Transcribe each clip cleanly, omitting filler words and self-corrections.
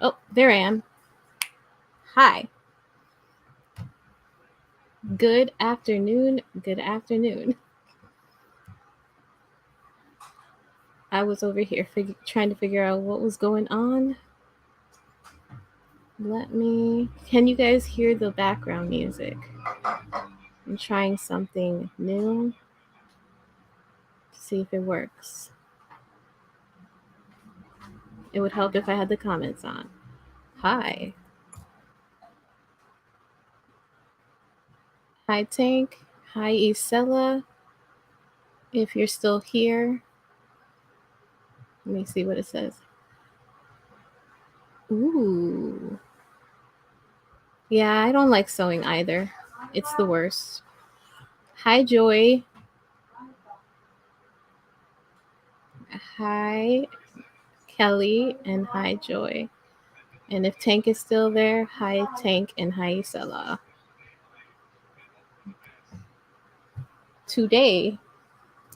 Oh, there I am. Hi. Good afternoon. Good afternoon. I was over here trying to figure out what was going on. Can you guys hear the background music? I'm trying something new to see if it works. It would help if I had the comments on. Hi. Hi, Tank. Hi, Isella. If you're still here, let me see what it says. Ooh. Yeah, I don't like sewing either. It's the worst. Hi, Joy. Hi, Kelly. And hi, Joy. And if Tank is still there, hi, Tank. And hi, Isella. Today,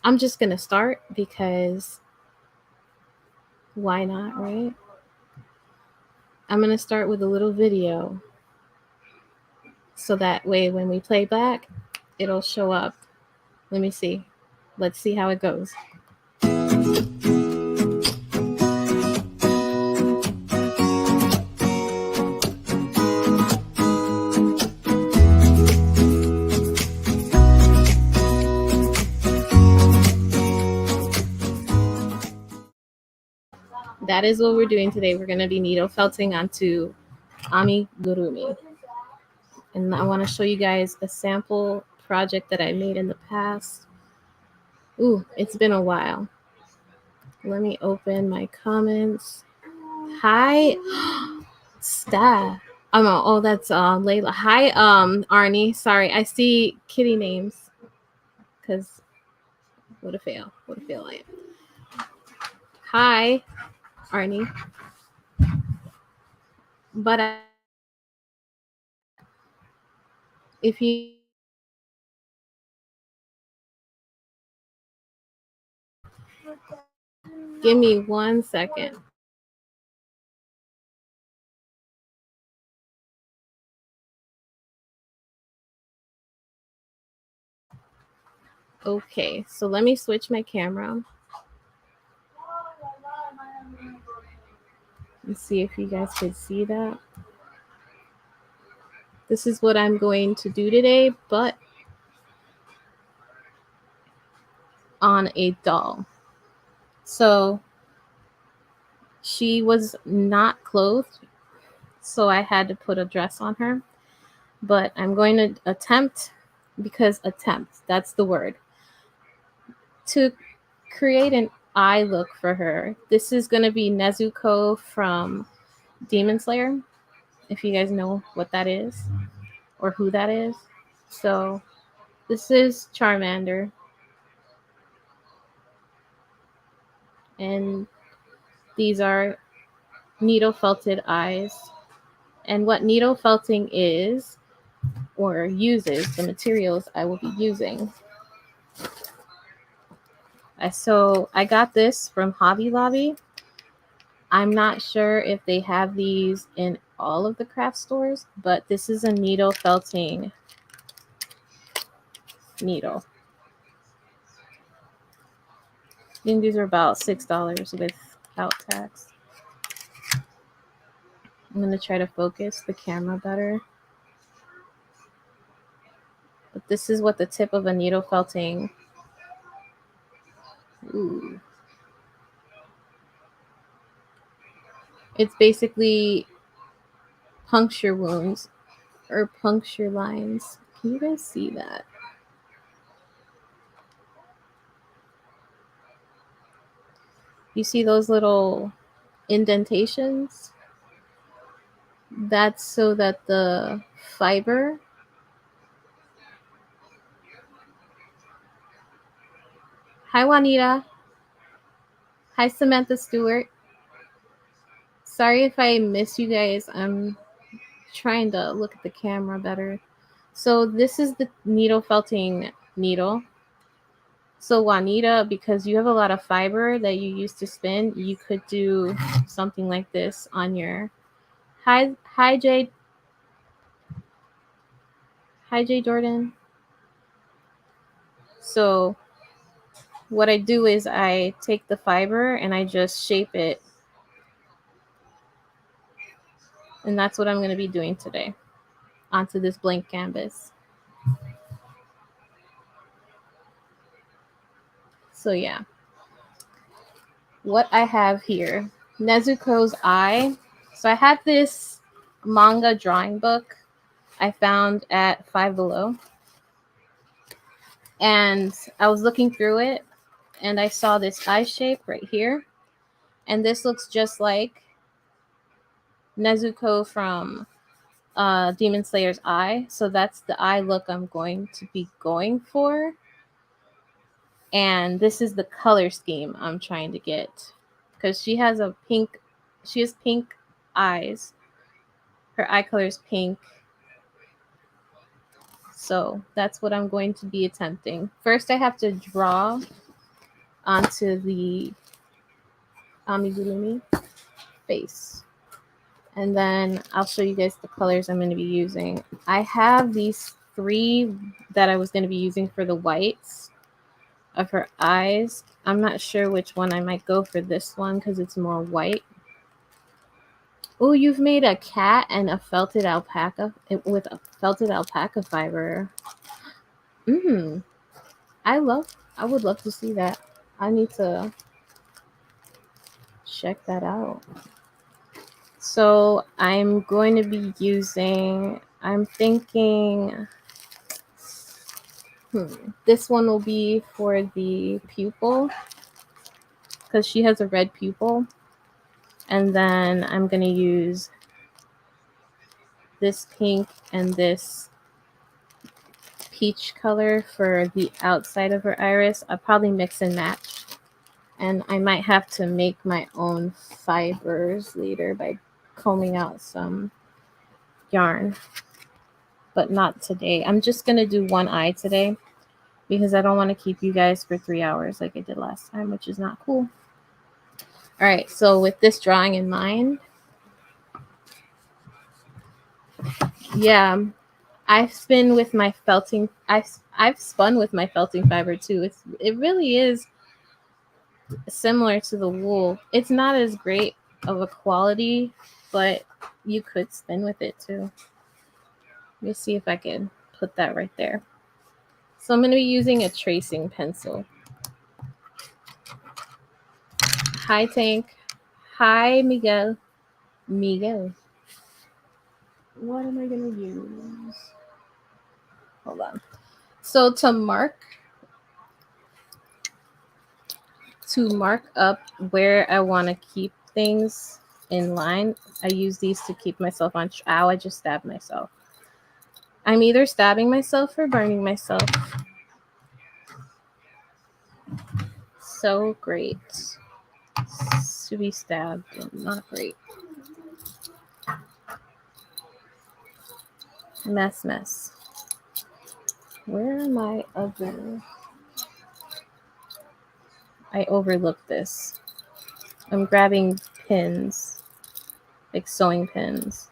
I'm just going to start because why not, right? I'm going to start with a little video so that way when we play back, it'll show up. Let me see. Let's see how it goes. That is what we're doing today. We're going to be needle felting onto amigurumi. And I want to show you guys a sample project that I made in the past. Ooh, it's been a while. Let me open my comments. Hi, staff. Oh, that's Layla. Hi, Arnie. Sorry, I see kitty names. Cause what a fail. What a fail I am. Hi, Arnie. But if you give me 1 second. Okay, so let me switch my camera. Let's see if you guys could see that. This is what I'm going to do today, but on a doll. So she was not clothed, so I had to put a dress on her. But I'm going to attempt, that's the word, to create an eye look for her. This is going to be Nezuko from Demon Slayer, if you guys know what that is or who that is. So this is Charmander. And these are needle felted eyes. And what needle felting is or uses, the materials I will be using. So I got this from Hobby Lobby. I'm not sure if they have these in all of the craft stores, but this is a needle felting needle. I think these are about $6 without tax. I'm going to try to focus the camera better. But this is what the tip of a needle felting. Ooh. It's basically puncture wounds or puncture lines. Can you guys see that? You see those little indentations? That's so that the fiber Hi, Juanita. Hi, Samantha Stewart. Sorry if I miss you guys. I'm trying to look at the camera better. So this is the needle felting needle. So Juanita, because you have a lot of fiber that you use to spin, you could do something like this on your Hi Jay. Hi Jay Jordan. So what I do is I take the fiber and I just shape it. And that's what I'm going to be doing today onto this blank canvas. So yeah, what I have here, Nezuko's eye. So I had this manga drawing book I found at Five Below. And I was looking through it and I saw this eye shape right here. And this looks just like Nezuko from Demon Slayer's eye. So that's the eye look I'm going to be going for. And this is the color scheme I'm trying to get. Because she has pink eyes. Her eye color is pink. So that's what I'm going to be attempting. First, I have to draw onto the amigurumi face. And then I'll show you guys the colors I'm going to be using. I have these 3 that I was going to be using for the whites of her eyes. I'm not sure which one I might go for this one because it's more white. Oh, you've made a cat and a felted alpaca with a felted alpaca fiber. I would love to see that. I need to check that out. So I'm going to be using, I'm thinking, this one will be for the pupil because she has a red pupil. And then I'm going to use this pink and this peach color for the outside of her iris. I'll probably mix and match. And I might have to make my own fibers later by combing out some yarn. But not today. I'm just going to do one eye today because I don't want to keep you guys for 3 hours like I did last time, which is not cool. All right, so with this drawing in mind, yeah, I've spun with my felting. I've spun with my felting fiber too. It really is similar to the wool. It's not as great of a quality, but you could spin with it too. Let me see if I can put that right there. So I'm going to be using a tracing pencil. Hi Tank. Hi Miguel. Miguel. What am I going to use? Hold on. So to mark up where I want to keep things in line, I use these to keep myself on. Ow, I just stabbed myself. I'm either stabbing myself or burning myself. So great to be stabbed and not great. Mess. Where are my other? I overlooked this. I'm grabbing pins, like sewing pins.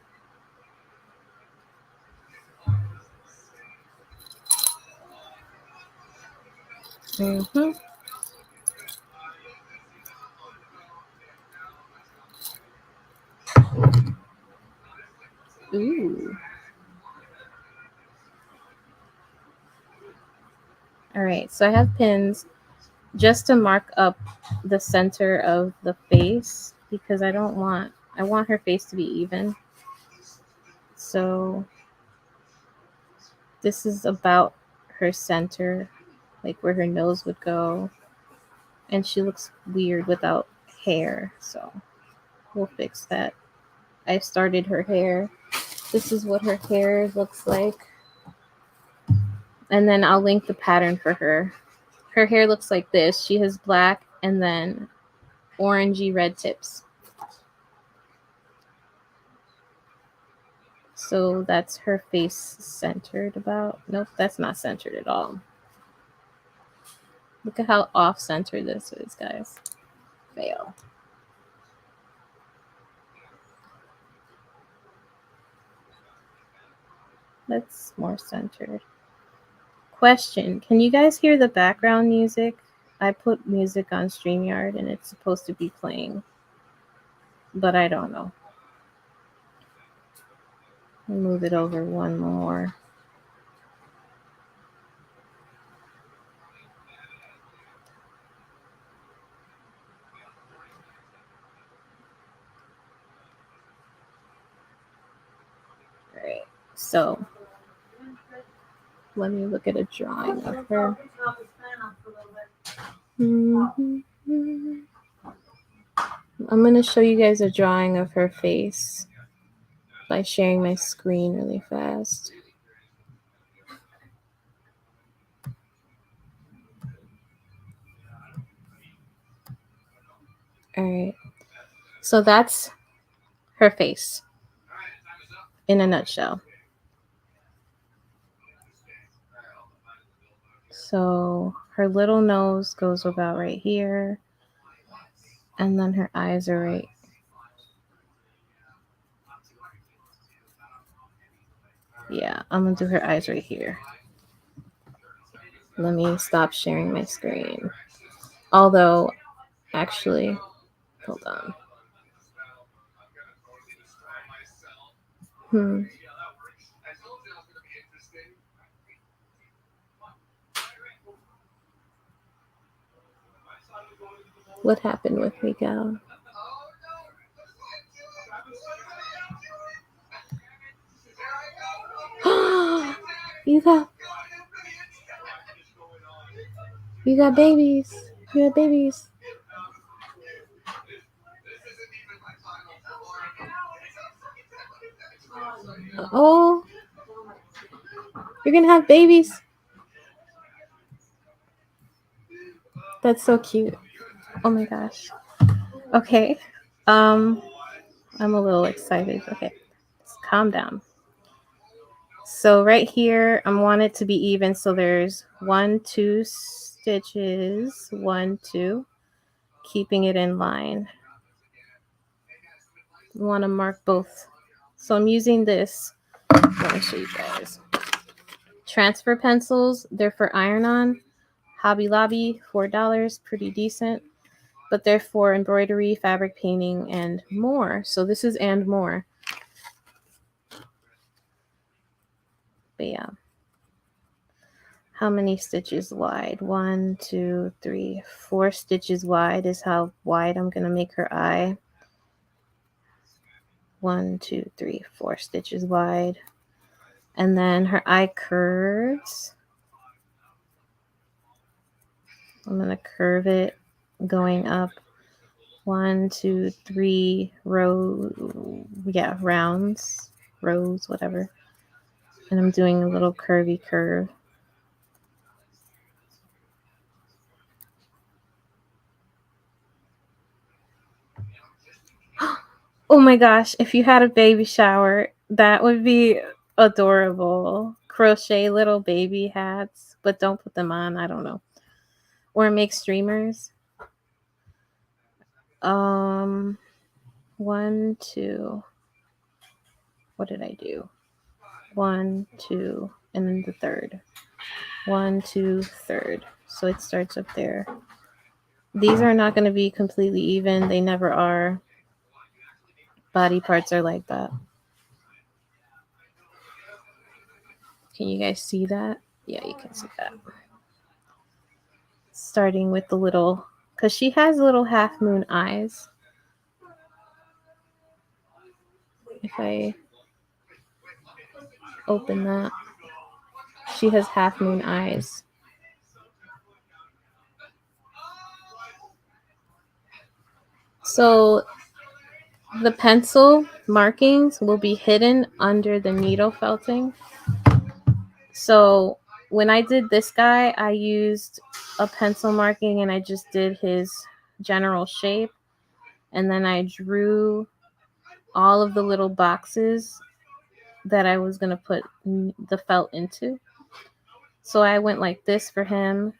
Ooh. All right, so I have pins just to mark up the center of the face because I want her face to be even. So this is about her center, like where her nose would go. And she looks weird without hair, so we'll fix that. I started her hair. This is what her hair looks like. And then I'll link the pattern for her. Her hair looks like this. She has black and then orangey red tips. So that's her face centered about. Nope, that's not centered at all. Look at how off-center this is, guys. Fail. That's more centered. Question: can you guys hear the background music? I put music on StreamYard and it's supposed to be playing, but I don't know. I'll move it over one more. All right, so let me look at a drawing of her. I'm going to show you guys a drawing of her face by sharing my screen really fast. All right, so that's her face in a nutshell. So her little nose goes about right here, and then her eyes are right. Yeah, I'm gonna do her eyes right here. Let me stop sharing my screen. Although, actually, hold on. What happened with Miguel? You got babies. You got babies. Oh, you're gonna have babies. That's so cute. Oh my gosh. Okay. I'm a little excited. Okay. Let's calm down. So right here, I want it to be even. So there's 1, 2 stitches, 1, 2, keeping it in line. I want to mark both. So I'm using this. Let me show you guys. Transfer pencils. They're for iron-on. Hobby Lobby, $4, pretty decent. But they're for embroidery, fabric painting, and more. So this is and more. But yeah. How many stitches wide? 1, 2, 3, 4 stitches wide is how wide I'm going to make her eye. 1, 2, 3, 4 stitches wide. And then her eye curves. I'm going to curve it going up 1, 2, 3 rows. Yeah, rounds, rows, whatever. And I'm doing a little curvy curve. Oh my gosh, if you had a baby shower, that would be adorable. Crochet little baby hats, but don't put them on, I don't know. Or make streamers. 1, 2. What did I do? 1, 2, and then the third. 1, 2, third. So it starts up there. These are not going to be completely even. They never are. Body parts are like that. Can you guys see that? Yeah, you can see that. Starting with the little, because she has little half moon eyes. If I open that, she has half moon eyes. So the pencil markings will be hidden under the needle felting. So when I did this guy, I used a pencil marking and I just did his general shape. And then I drew all of the little boxes that I was going to put the felt into. So I went like this for him.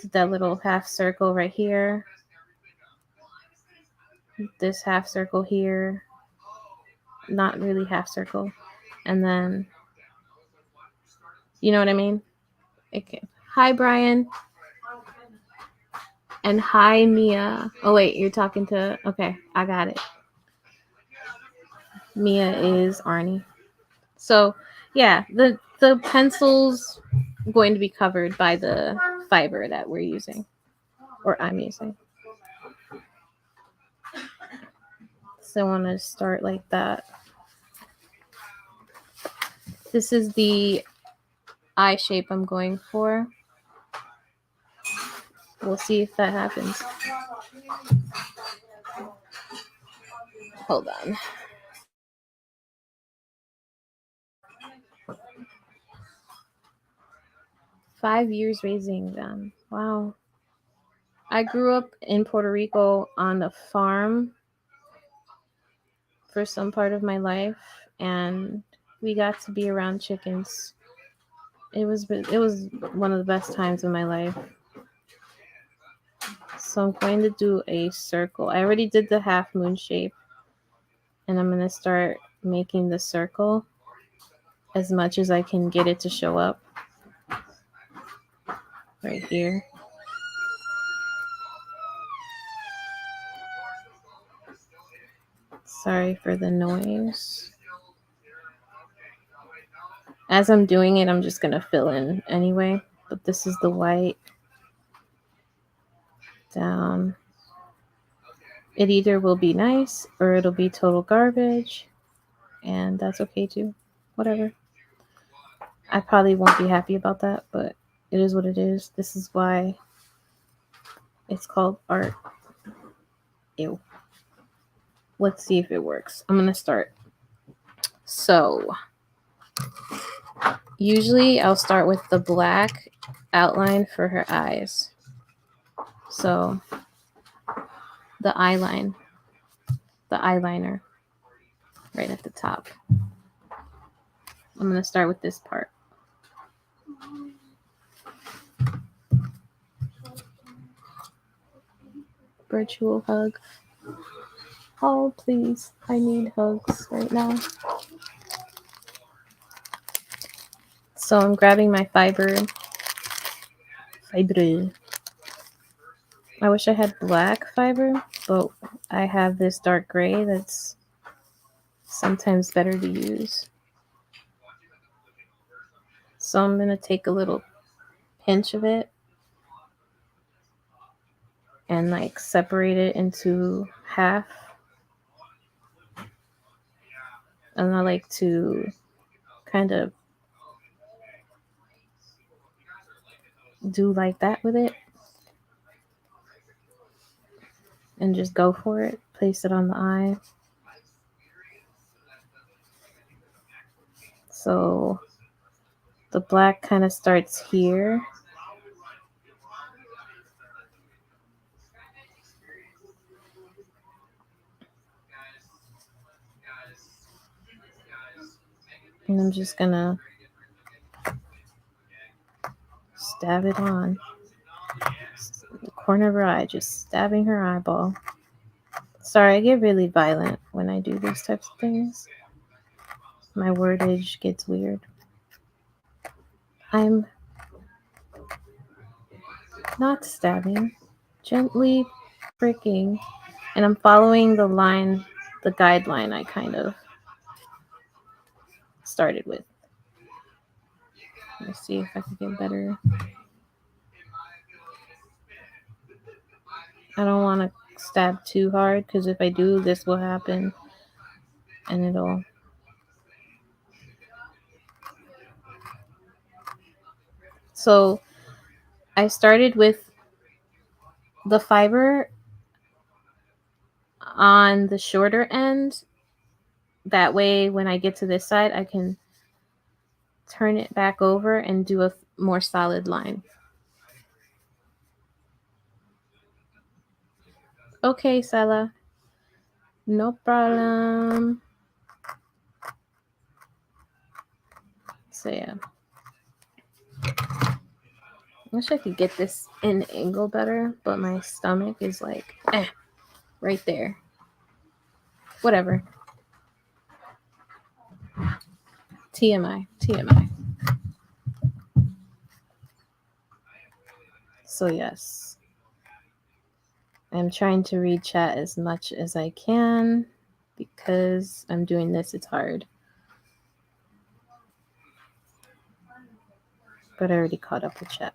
Did that little half circle right here. This half circle here. Not really half circle. And then, you know what I mean? Okay. Hi, Brian. And hi, Mia. Oh, wait, you're talking to... Okay, I got it. Mia is Arnie. So, yeah, the pencil's going to be covered by the fiber that we're using, or I'm using. So I want to start like that. This is the eye shape I'm going for. We'll see if that happens. Hold on. Five years raising them. Wow. I grew up in Puerto Rico on a farm for some part of my life, and we got to be around chickens. It was one of the best times of my life. So I'm going to do a circle. I already did the half moon shape, and I'm going to start making the circle as much as I can get it to show up right here. Sorry for the noise. As I'm doing it, I'm just going to fill in anyway, but this is the white down. It either will be nice or it'll be total garbage, and that's okay too. Whatever. I probably won't be happy about that, but it is what it is. This is why it's called art. Ew. Let's see if it works. I'm going to start. So, usually I'll start with the black outline for her eyes. So, the eyeliner right at the top. I'm going to start with this part. Virtual hug. Oh, please. I need hugs right now. So I'm grabbing my fiber. I wish I had black fiber, but I have this dark gray that's sometimes better to use. So I'm going to take a little pinch of it and like separate it into half. And I like to kind of do like that with it and just go for it. Place it on the eye. So the black kind of starts here. And I'm just gonna stab it on the corner of her eye, just stabbing her eyeball. Sorry, I get really violent when I do these types of things. My wordage gets weird. I'm not stabbing, gently pricking, and I'm following the line, the guideline I kind of started with. Let me see if I can get better. I don't want to stab too hard because if I do, this will happen and it'll... So I started with the fiber on the shorter end. That way, when I get to this side, I can turn it back over and do a more solid line. Okay, Sala. No problem. So yeah. I wish I could get this in angle better, but my stomach is like, right there. Whatever. TMI, TMI. So yes, I'm trying to read chat as much as I can because I'm doing this, it's hard. But I already caught up with chat.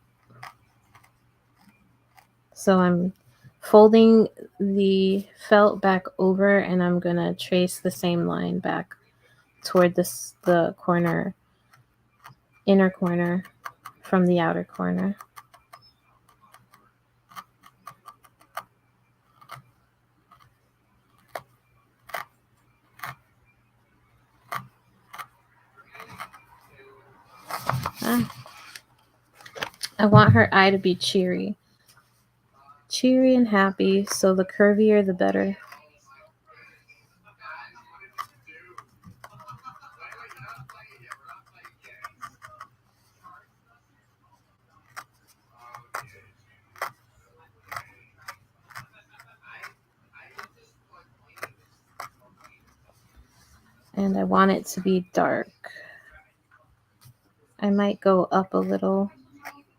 So I'm folding the felt back over and I'm gonna trace the same line back toward the corner, inner corner from the outer corner. I want her eye to be cheery. Cheery and happy, so the curvier the better. And I want it to be dark. I might go up a little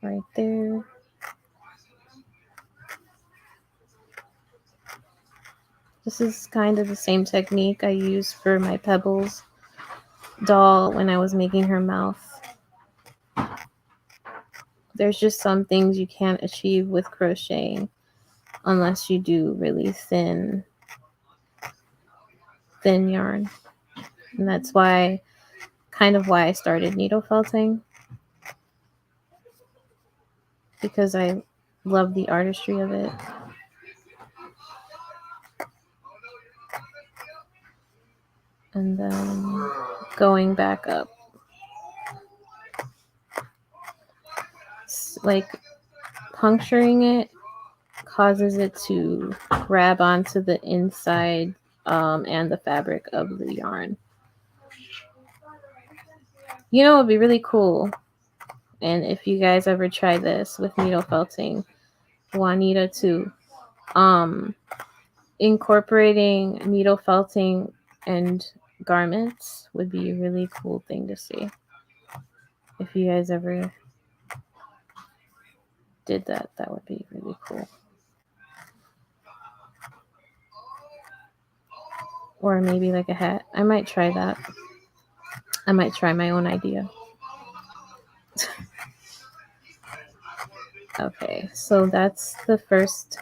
right there. This is kind of the same technique I used for my Pebbles doll when I was making her mouth. There's just some things you can't achieve with crocheting unless you do really thin yarn. And that's why I started needle felting, because I love the artistry of it. And then going back up. Like puncturing it causes it to grab onto the inside and the fabric of the yarn. You know, it would be really cool. And if you guys ever try this with needle felting, Juanita too, incorporating needle felting and garments would be a really cool thing to see. If you guys ever did that, that would be really cool. Or maybe like a hat. I might try that. I might try my own idea. Okay, so that's the first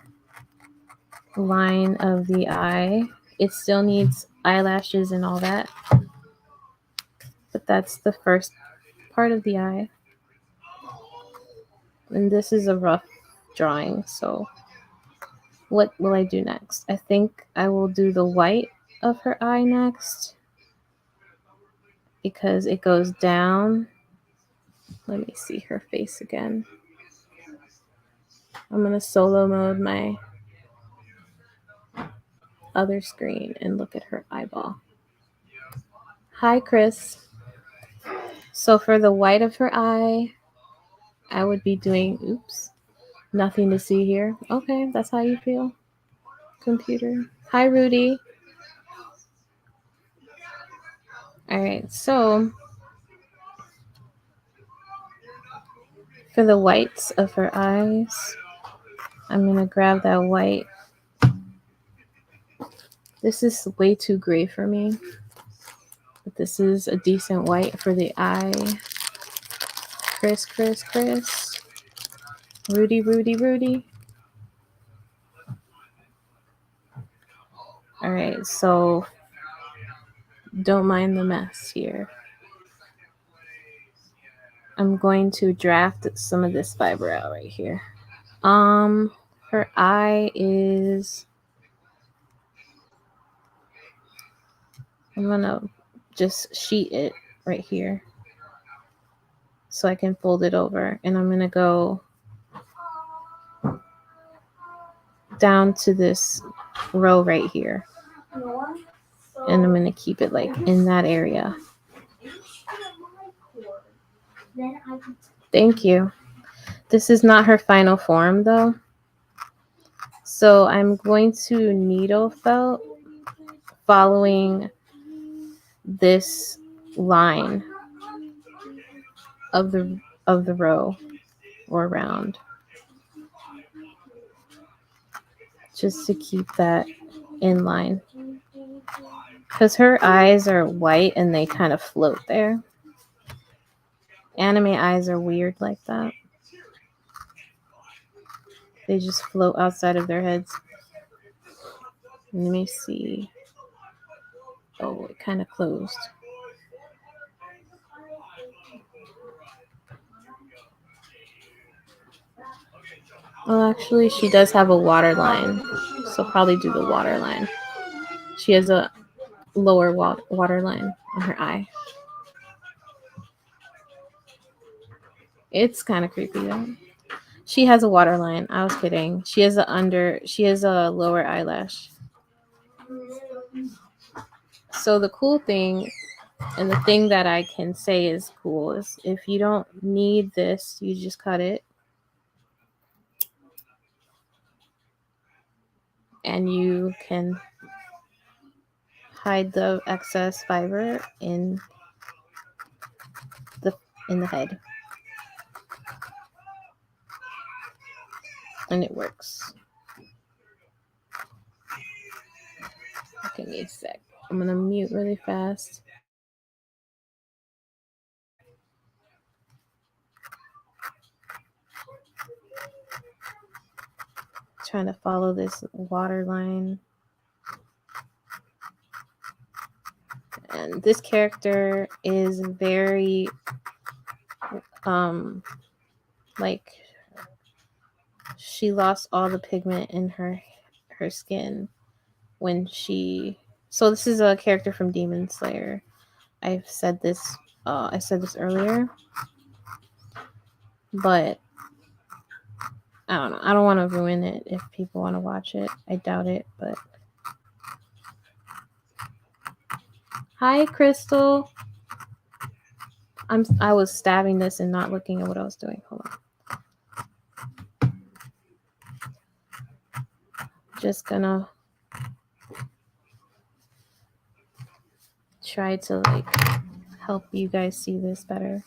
line of the eye. It still needs eyelashes and all that, but that's the first part of the eye. And this is a rough drawing, so what will I do next? I think I will do the white of her eye next, because it goes down. Let me see her face again. I'm gonna solo mode my other screen and look at her eyeball. Hi, Chris. So for the white of her eye, I would be doing, oops, nothing to see here. Okay, that's how you feel, computer. Hi, Rudy. All right, so for the whites of her eyes, I'm gonna grab that white. This is way too gray for me, but this is a decent white for the eye. Chris. Rudy. All right, so don't mind the mess here. I'm going to draft some of this fiber out right here. Her eye is, I'm gonna just sheet it right here so I can fold it over, and I'm gonna go down to this row right here, and I'm gonna keep it like in that area. Thank you. This is not her final form though, so I'm going to needle felt following this line of the row or round, just to keep that in line, because her eyes are white and they kind of float there. Anime eyes are weird like that. They just float outside of their heads. Let me see. Oh, it kind of closed. Well, actually, she does have a waterline, so probably do the waterline. She has a lower waterline on her eye. It's kind of creepy though. She has a waterline. I was kidding. She has a lower eyelash. So the cool thing, and the thing that I can say is cool, is if you don't need this, you just cut it. And you can hide the excess fiber in the head. And it works. Okay, give me a sec. I'm gonna mute really fast. Trying to follow this water line. And this character is very like, she lost all the pigment in her skin when she, so this is a character from Demon Slayer. I said this earlier, but I don't know. I don't want to ruin it if people want to watch it. I doubt it, but hi, Crystal. I was stabbing this and not looking at what I was doing. Hold on. Just gonna try to like help you guys see this better.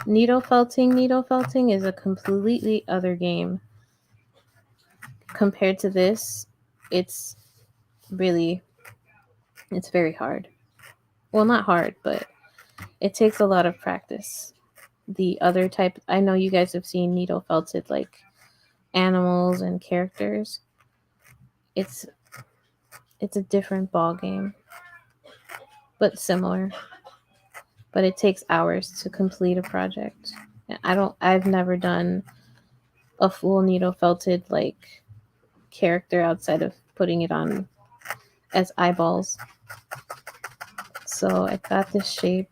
Needle felting is a completely other game. Compared to this, it's very hard. Well, not hard, but it takes a lot of practice. The other type, I know you guys have seen needle felted like animals and characters. It's a different ball game, but similar. But it takes hours to complete a project. I've never done a full needle felted like character outside of putting it on as eyeballs. So I got this shape,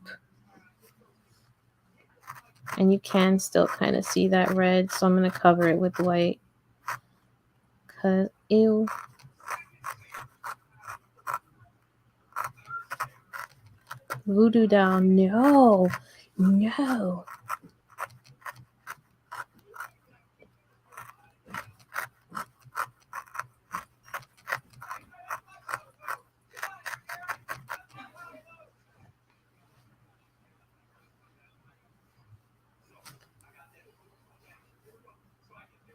and you can still kind of see that red, so I'm going to cover it with white, because ew. Voodoo doll, no.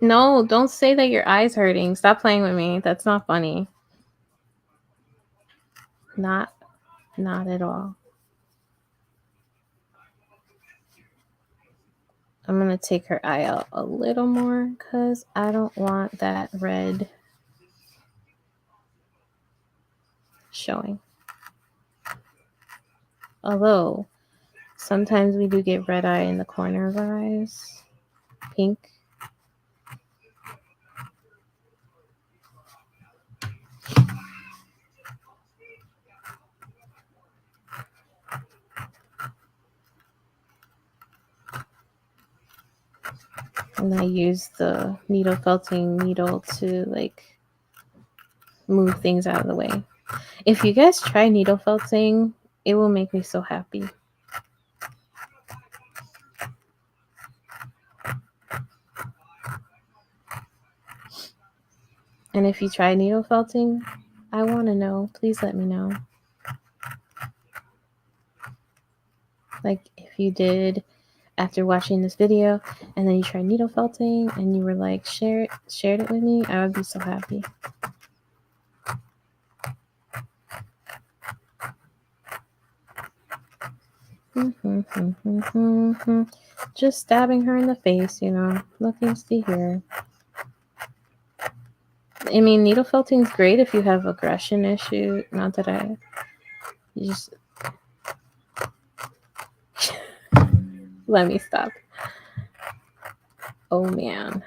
No, don't say that your eye's hurting. Stop playing with me. That's not funny. Not at all. I'm going to take her eye out a little more because I don't want that red showing. Although, sometimes we do get red eye in the corner of our eyes. Pink. And I use the needle felting needle to like move things out of the way. If you guys try needle felting, it will make me so happy. And if you try needle felting, I want to know. Please let me know. Like if you did after watching this video and then you tried needle felting and you were like shared it with me, I would be so happy. Just stabbing her in the face, you know, nothing to see here. I mean, needle felting is great if you have aggression issue. Not that you just let me stop. Oh man.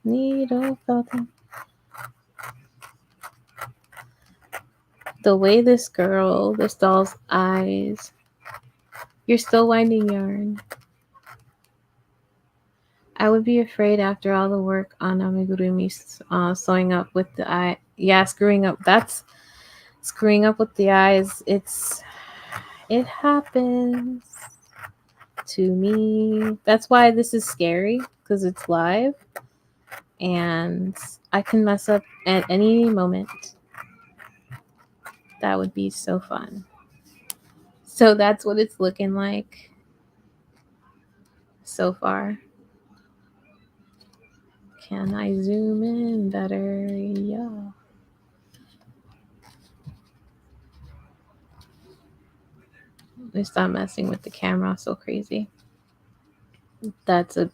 Needle felting. The way this doll's eyes. You're still winding yarn. I would be afraid after all the work on amigurumi sewing up with the eye. Yeah, screwing up. That's screwing up with the eyes. It happens to me. That's why this is scary, because it's live and I can mess up at any moment. That would be so fun. So that's what it's looking like so far. Can I zoom in better? Yeah. Let me stop messing with the camera so crazy. That's a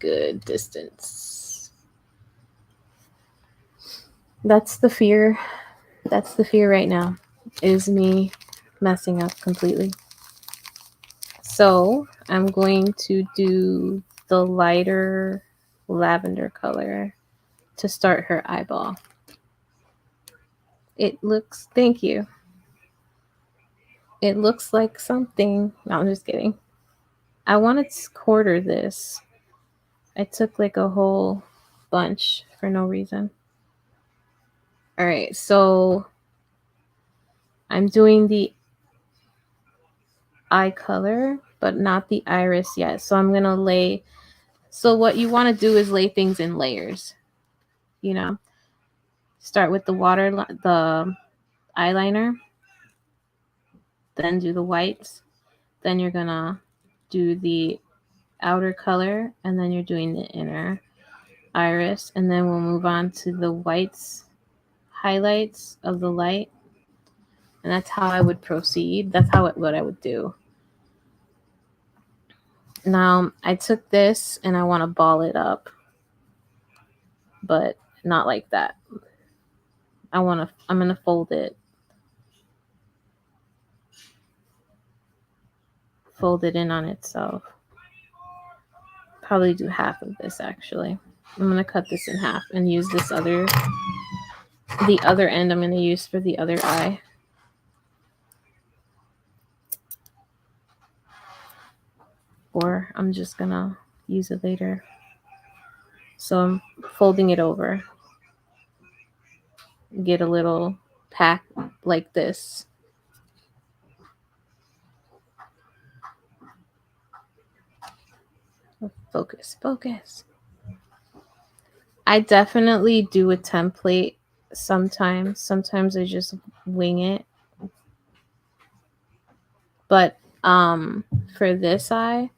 good distance. That's the fear. That's the fear right now, is me messing up completely. So I'm going to do the lighter lavender color to start her eyeball. It looks, thank you. It looks like something. No, I'm just kidding. I wanted to quarter this. I took like a whole bunch for no reason. All right, so I'm doing the eye color, but not the iris yet. So I'm gonna lay. So what you want to do is lay things in layers. You know, start with the the eyeliner, then do the whites, then you're gonna do the outer color, and then you're doing the inner iris, and then we'll move on to the whites, highlights of the light, and that's how I would proceed. That's what I would do. Now I took this and I want to ball it up, but not like that. I'm gonna fold it in on itself. Probably do half of this actually. I'm gonna cut this in half and use the other end I'm gonna use for the other eye. Or I'm just gonna use it later. So I'm folding it over. Get a little pack like this. Focus. I definitely do a template sometimes. Sometimes I just wing it. But for this eye,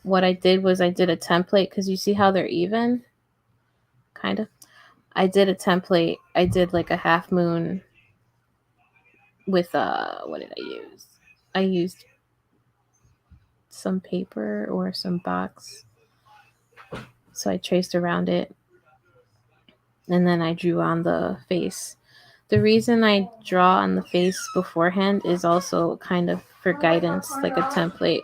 what I did was I did a template, because you see how they're even? Kind of. I did a template. I did like a half moon with what did I use? I used some paper or some box. So I traced around it. And then I drew on the face. The reason I draw on the face beforehand is also kind of for guidance, like a template.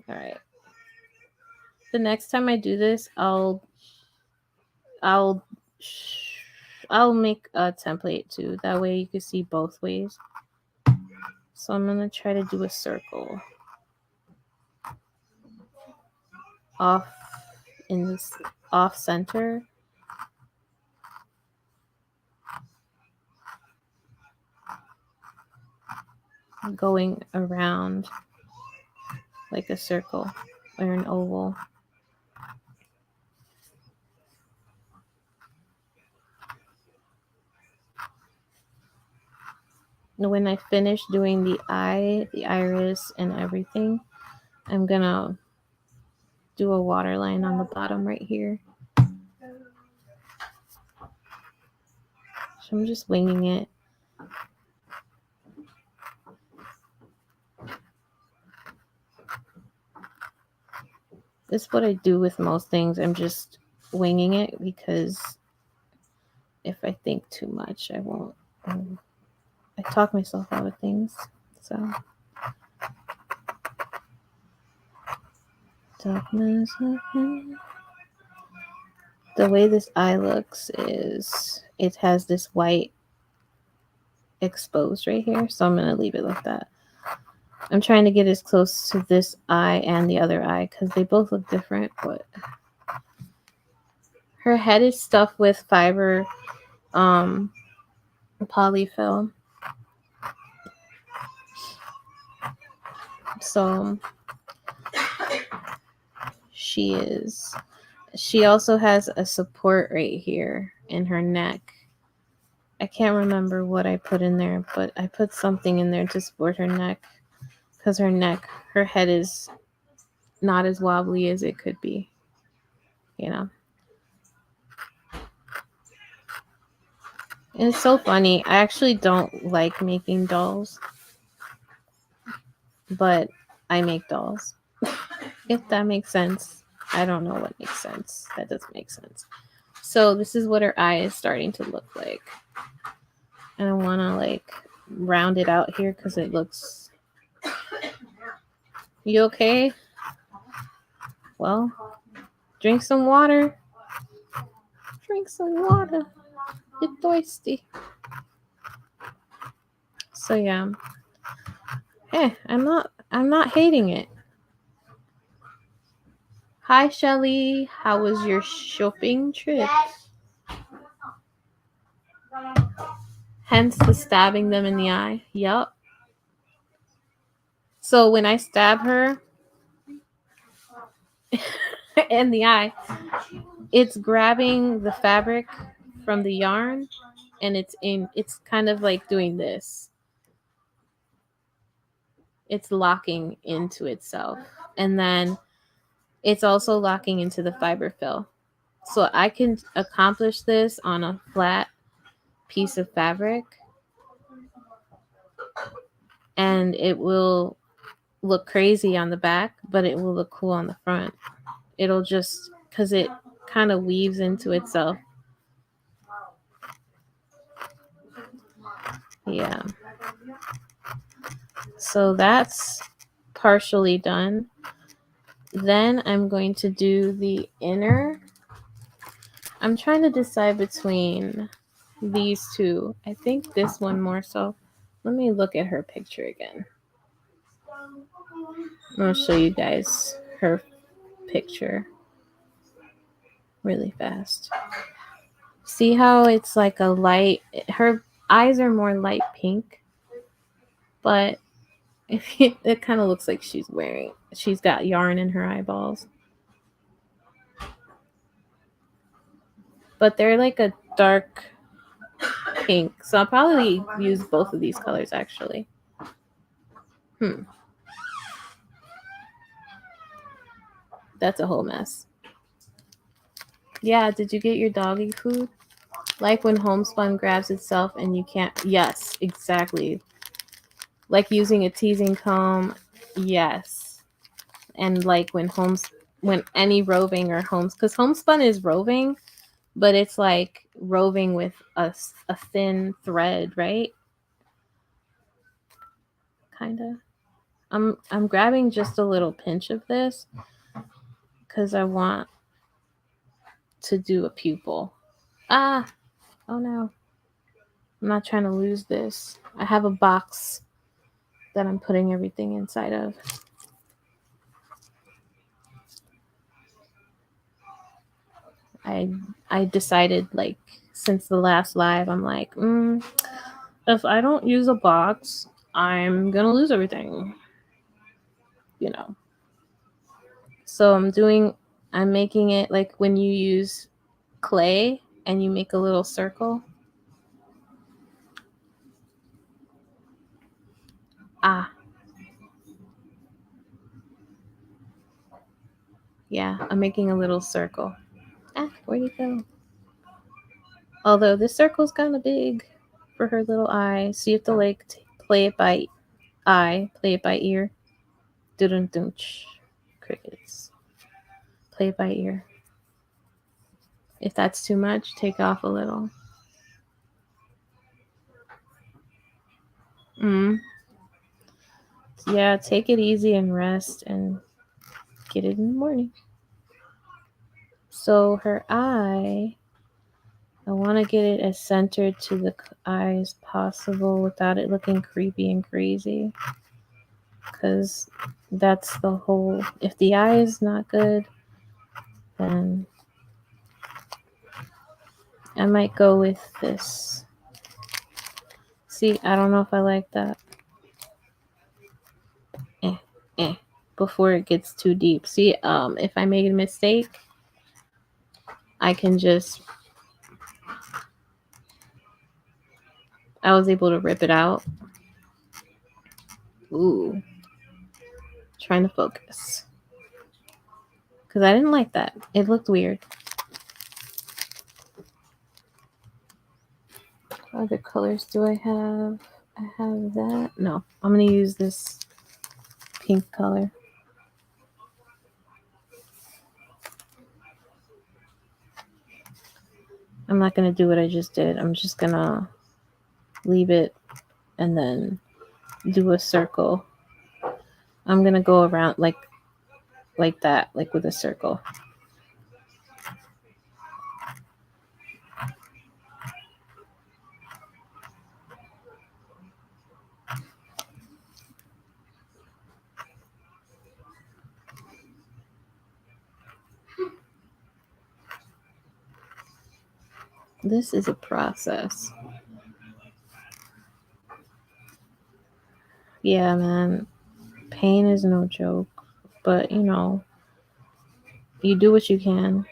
All right. The next time I do this, I'll make a template too. That way you can see both ways. So I'm gonna try to do a circle off center. going around like a circle or an oval. When I finish doing the eye, the iris, and everything, I'm gonna do a waterline on the bottom right here. So I'm just winging it. This is what I do with most things. I'm just winging it because if I think too much, I won't. I talk myself out of things. So talk myself out. The way this eye looks is it has this white exposed right here, so I'm gonna leave it like that. I'm trying to get as close to this eye and the other eye because they both look different, but her head is stuffed with fiber polyfill. So she also has a support right here in her neck. I can't remember what I put in there, but I put something in there to support her neck because her head is not as wobbly as it could be, you know. And it's so funny. I actually don't like making dolls, but I make dolls. If that makes sense. I don't know what makes sense. That doesn't make sense. So this is what her eye is starting to look like. And I want to like round it out here because it looks... You okay? Well, drink some water. Drink some water. You're thirsty. So yeah. Hey, I'm not hating it. Hi Shelly, how was your shopping trip? Hence the stabbing them in the eye. Yup. So when I stab her in the eye, it's grabbing the fabric from the yarn and it's kind of like doing this. It's locking into itself. And then it's also locking into the fiber fill. So I can accomplish this on a flat piece of fabric and it will look crazy on the back, but it will look cool on the front. It'll just, because it kind of weaves into itself. Yeah. So that's partially done. Then I'm going to do the inner. I'm trying to decide between these two. I think this one more so. Let me look at her picture again. I'll show you guys her picture really fast. See how it's like a light, her eyes are more light pink, but it kind of looks like she's got yarn in her eyeballs. But they're like a dark pink, so I'll probably use both of these colors actually. That's a whole mess. Yeah, did you get your doggy food? Like when homespun grabs itself and you can't... Yes, exactly. Like using a teasing comb. Yes. And like when any roving or because homespun is roving, but it's like roving with a thin thread, right? Kind of. I'm grabbing just a little pinch of this because I want to do a pupil. Oh no. I'm not trying to lose this. I have a box that I'm putting everything inside of. I decided, like, since the last live, I'm like, if I don't use a box, I'm gonna lose everything, you know. So I'm making it like when you use clay and you make a little circle. Yeah, I'm making a little circle. Where'd you go? Although this circle's kind of big for her little eye, so you have to like play it by eye, play it by ear. Dun dun crickets. Play it by ear. If that's too much, take off a little. Yeah, take it easy and rest and get it in the morning. So her eye, I want to get it as centered to the eye as possible without it looking creepy and crazy. Because that's the whole, if the eye is not good, then I might go with this. See, I don't know if I like that. Before it gets too deep. See, if I made a mistake, I can just, I was able to rip it out. Ooh. Trying to focus. Because I didn't like that. It looked weird. What other colors do I have? I have that. No, I'm going to use this pink color. I'm not going to do what I just did. I'm just going to leave it and then do a circle. I'm going to go around like that, like with a circle. This is a process. Yeah, man. Pain is no joke. But, you know, you do what you can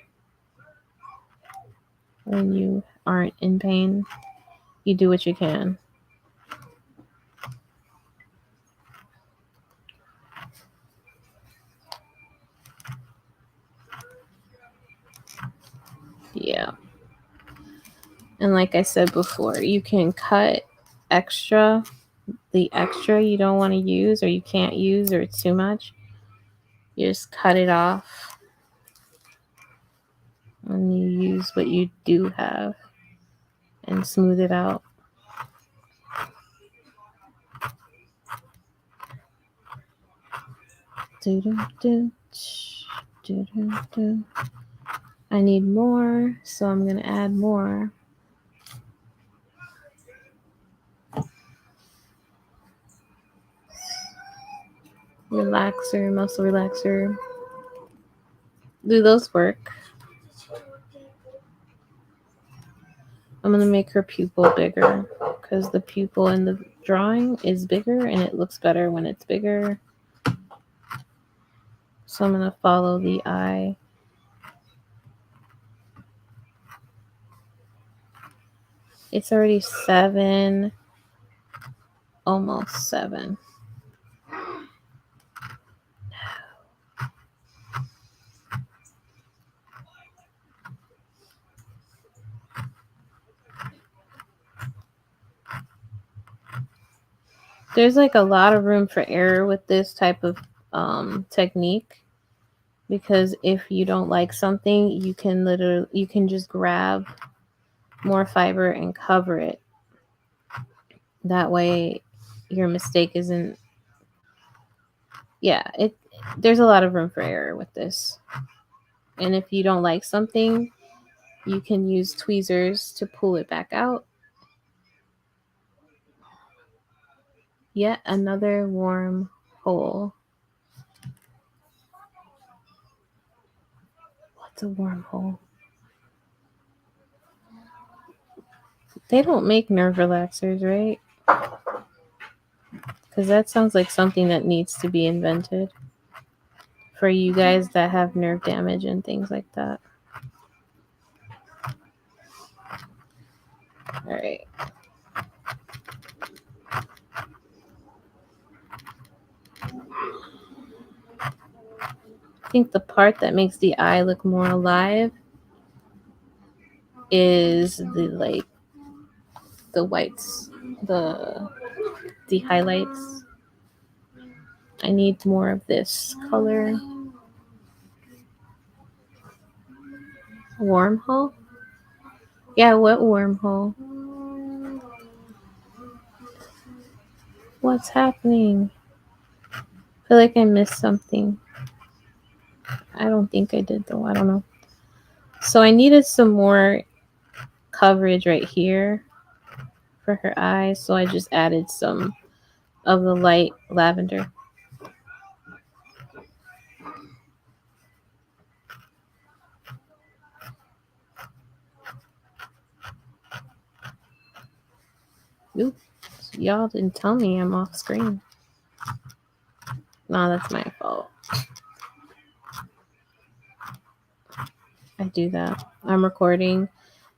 when you aren't in pain. You do what you can. Yeah. And like I said before, you can cut the extra you don't want to use or you can't use or it's too much. You just cut it off and you use what you do have and smooth it out. I need more, so I'm going to add more. Relaxer, muscle relaxer. Do those work? I'm going to make her pupil bigger because the pupil in the drawing is bigger and it looks better when it's bigger. So I'm going to follow the eye. It's already 7, almost 7. There's like a lot of room for error with this type of technique, because if you don't like something, you can just grab more fiber and cover it. That way your mistake isn't, there's a lot of room for error with this. And if you don't like something, you can use tweezers to pull it back out. Yet another warm hole. What's a warm hole? They don't make nerve relaxers, right? because that sounds like something that needs to be invented for you guys that have nerve damage and things like that. All right. I think the part that makes the eye look more alive is the whites, the highlights. I need more of this color. Wormhole? Yeah, what wormhole? What's happening? I feel like I missed something. I don't think I did though. I don't know. So I needed some more coverage right here for her eyes. So I just added some of the light lavender. Oops. Y'all didn't tell me I'm off screen. No, that's my fault. I do that. I'm recording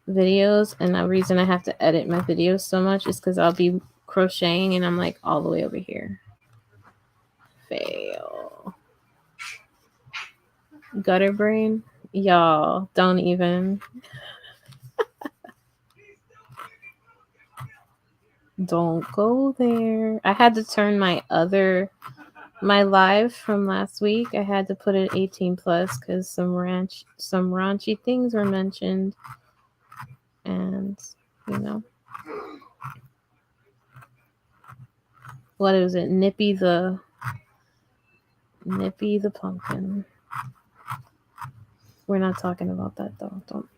videos, and the reason I have to edit my videos so much is because I'll be crocheting and I'm like all the way over here. Fail. Gutter brain? Y'all, don't even. Don't go there. I had to turn my live from last week. I had to put it 18 plus because some raunchy things were mentioned. And you know, what is it? Nippy the pumpkin. We're not talking about that though. Don't.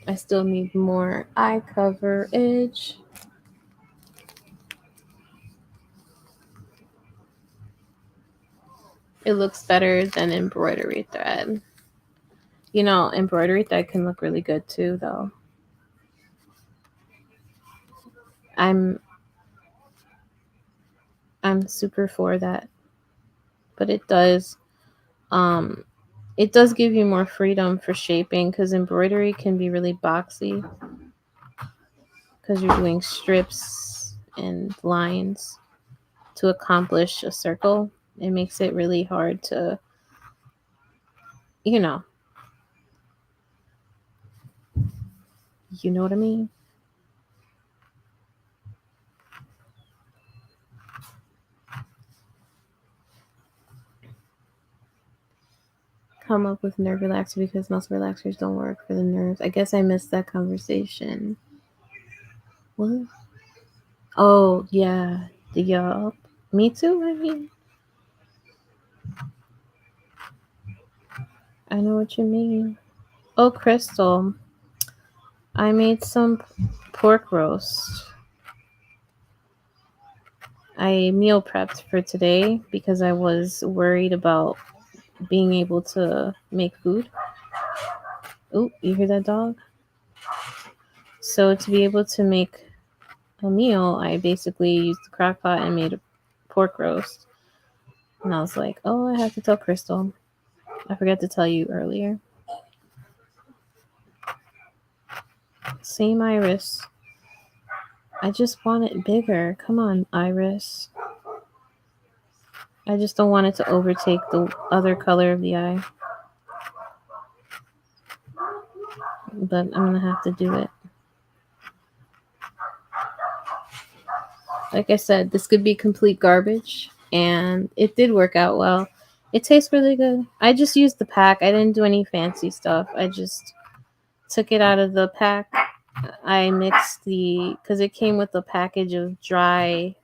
I still need more eye coverage. It looks better than embroidery thread. You know, embroidery thread can look really good too, though. I'm super for that. But it does give you more freedom for shaping because embroidery can be really boxy because you're doing strips and lines to accomplish a circle. It makes it really hard to, you know what I mean? Come up with nerve relaxer because most relaxers don't work for the nerves. I guess I missed that conversation. What? Oh, yeah. Yup. Me too, I mean. I know what you mean. Oh, Crystal. I made some pork roast. I meal prepped for today because I was worried about being able to make food. Oh, you hear that dog? So to be able to make a meal, I basically used the crock pot and made a pork roast. And I was like, oh, I have to tell Crystal. I forgot to tell you earlier. Same Iris. I just want it bigger. Come on, Iris. I just don't want it to overtake the other color of the eye. But I'm going to have to do it. Like I said, this could be complete garbage. And it did work out well. It tastes really good. I just used the pack. I didn't do any fancy stuff. I just took it out of the pack. I mixed because it came with a package of dry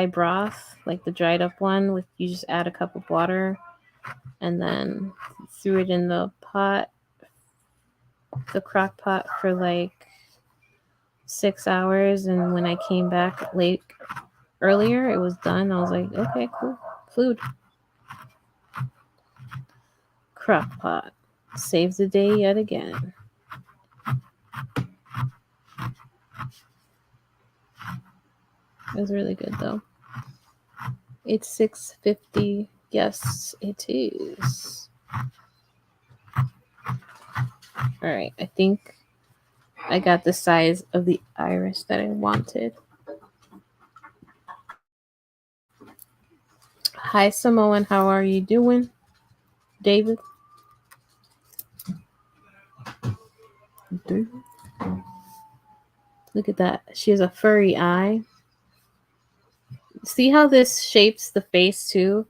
broth, like the dried up one. With you just add a cup of water and then threw it in the crock pot for like 6 hours. And when I came back earlier, it was done. I was like, okay, cool, food. Crock pot saves the day yet again. It was really good though. It's 6:50. Yes, it is. All right, I think I got the size of the iris that I wanted. Hi, Samoan. How are you doing? David? Look at that. She has a furry eye. See how this shapes the face too?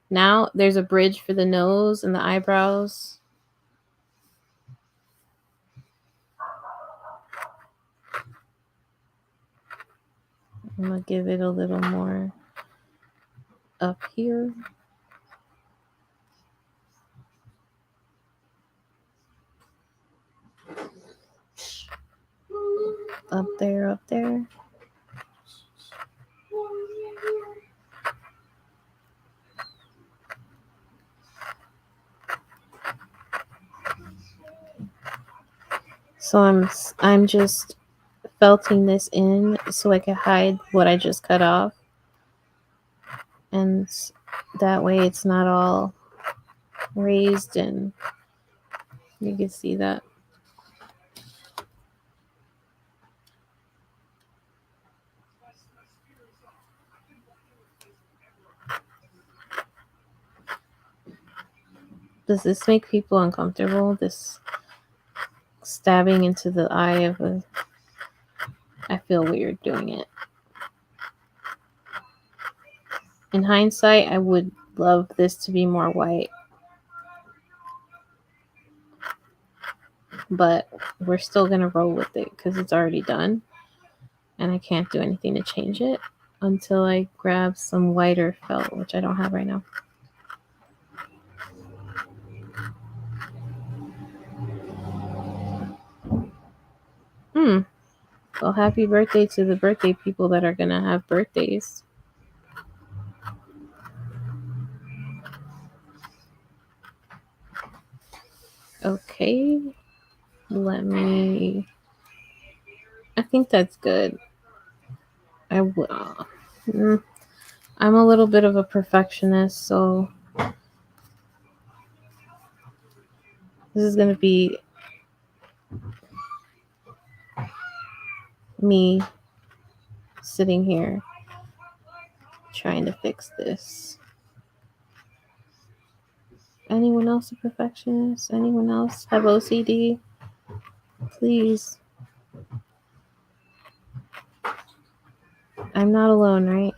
Now there's a bridge for the nose and the eyebrows. I'm going to give it a little more up here. Up there, up there. So I'm just felting this in so I can hide what I just cut off. And that way it's not all raised and you can see that. Does this make people uncomfortable? This stabbing into the eye of a... I feel weird doing it. In hindsight, I would love this to be more white. But we're still going to roll with it because it's already done. And I can't do anything to change it until I grab some whiter felt, which I don't have right now. Well, happy birthday to the birthday people that are going to have birthdays. Okay. I think that's good. I'm a little bit of a perfectionist, so this is going to be me sitting here trying to fix this. Anyone else a perfectionist? Anyone else have OCD? Please. I'm not alone, right?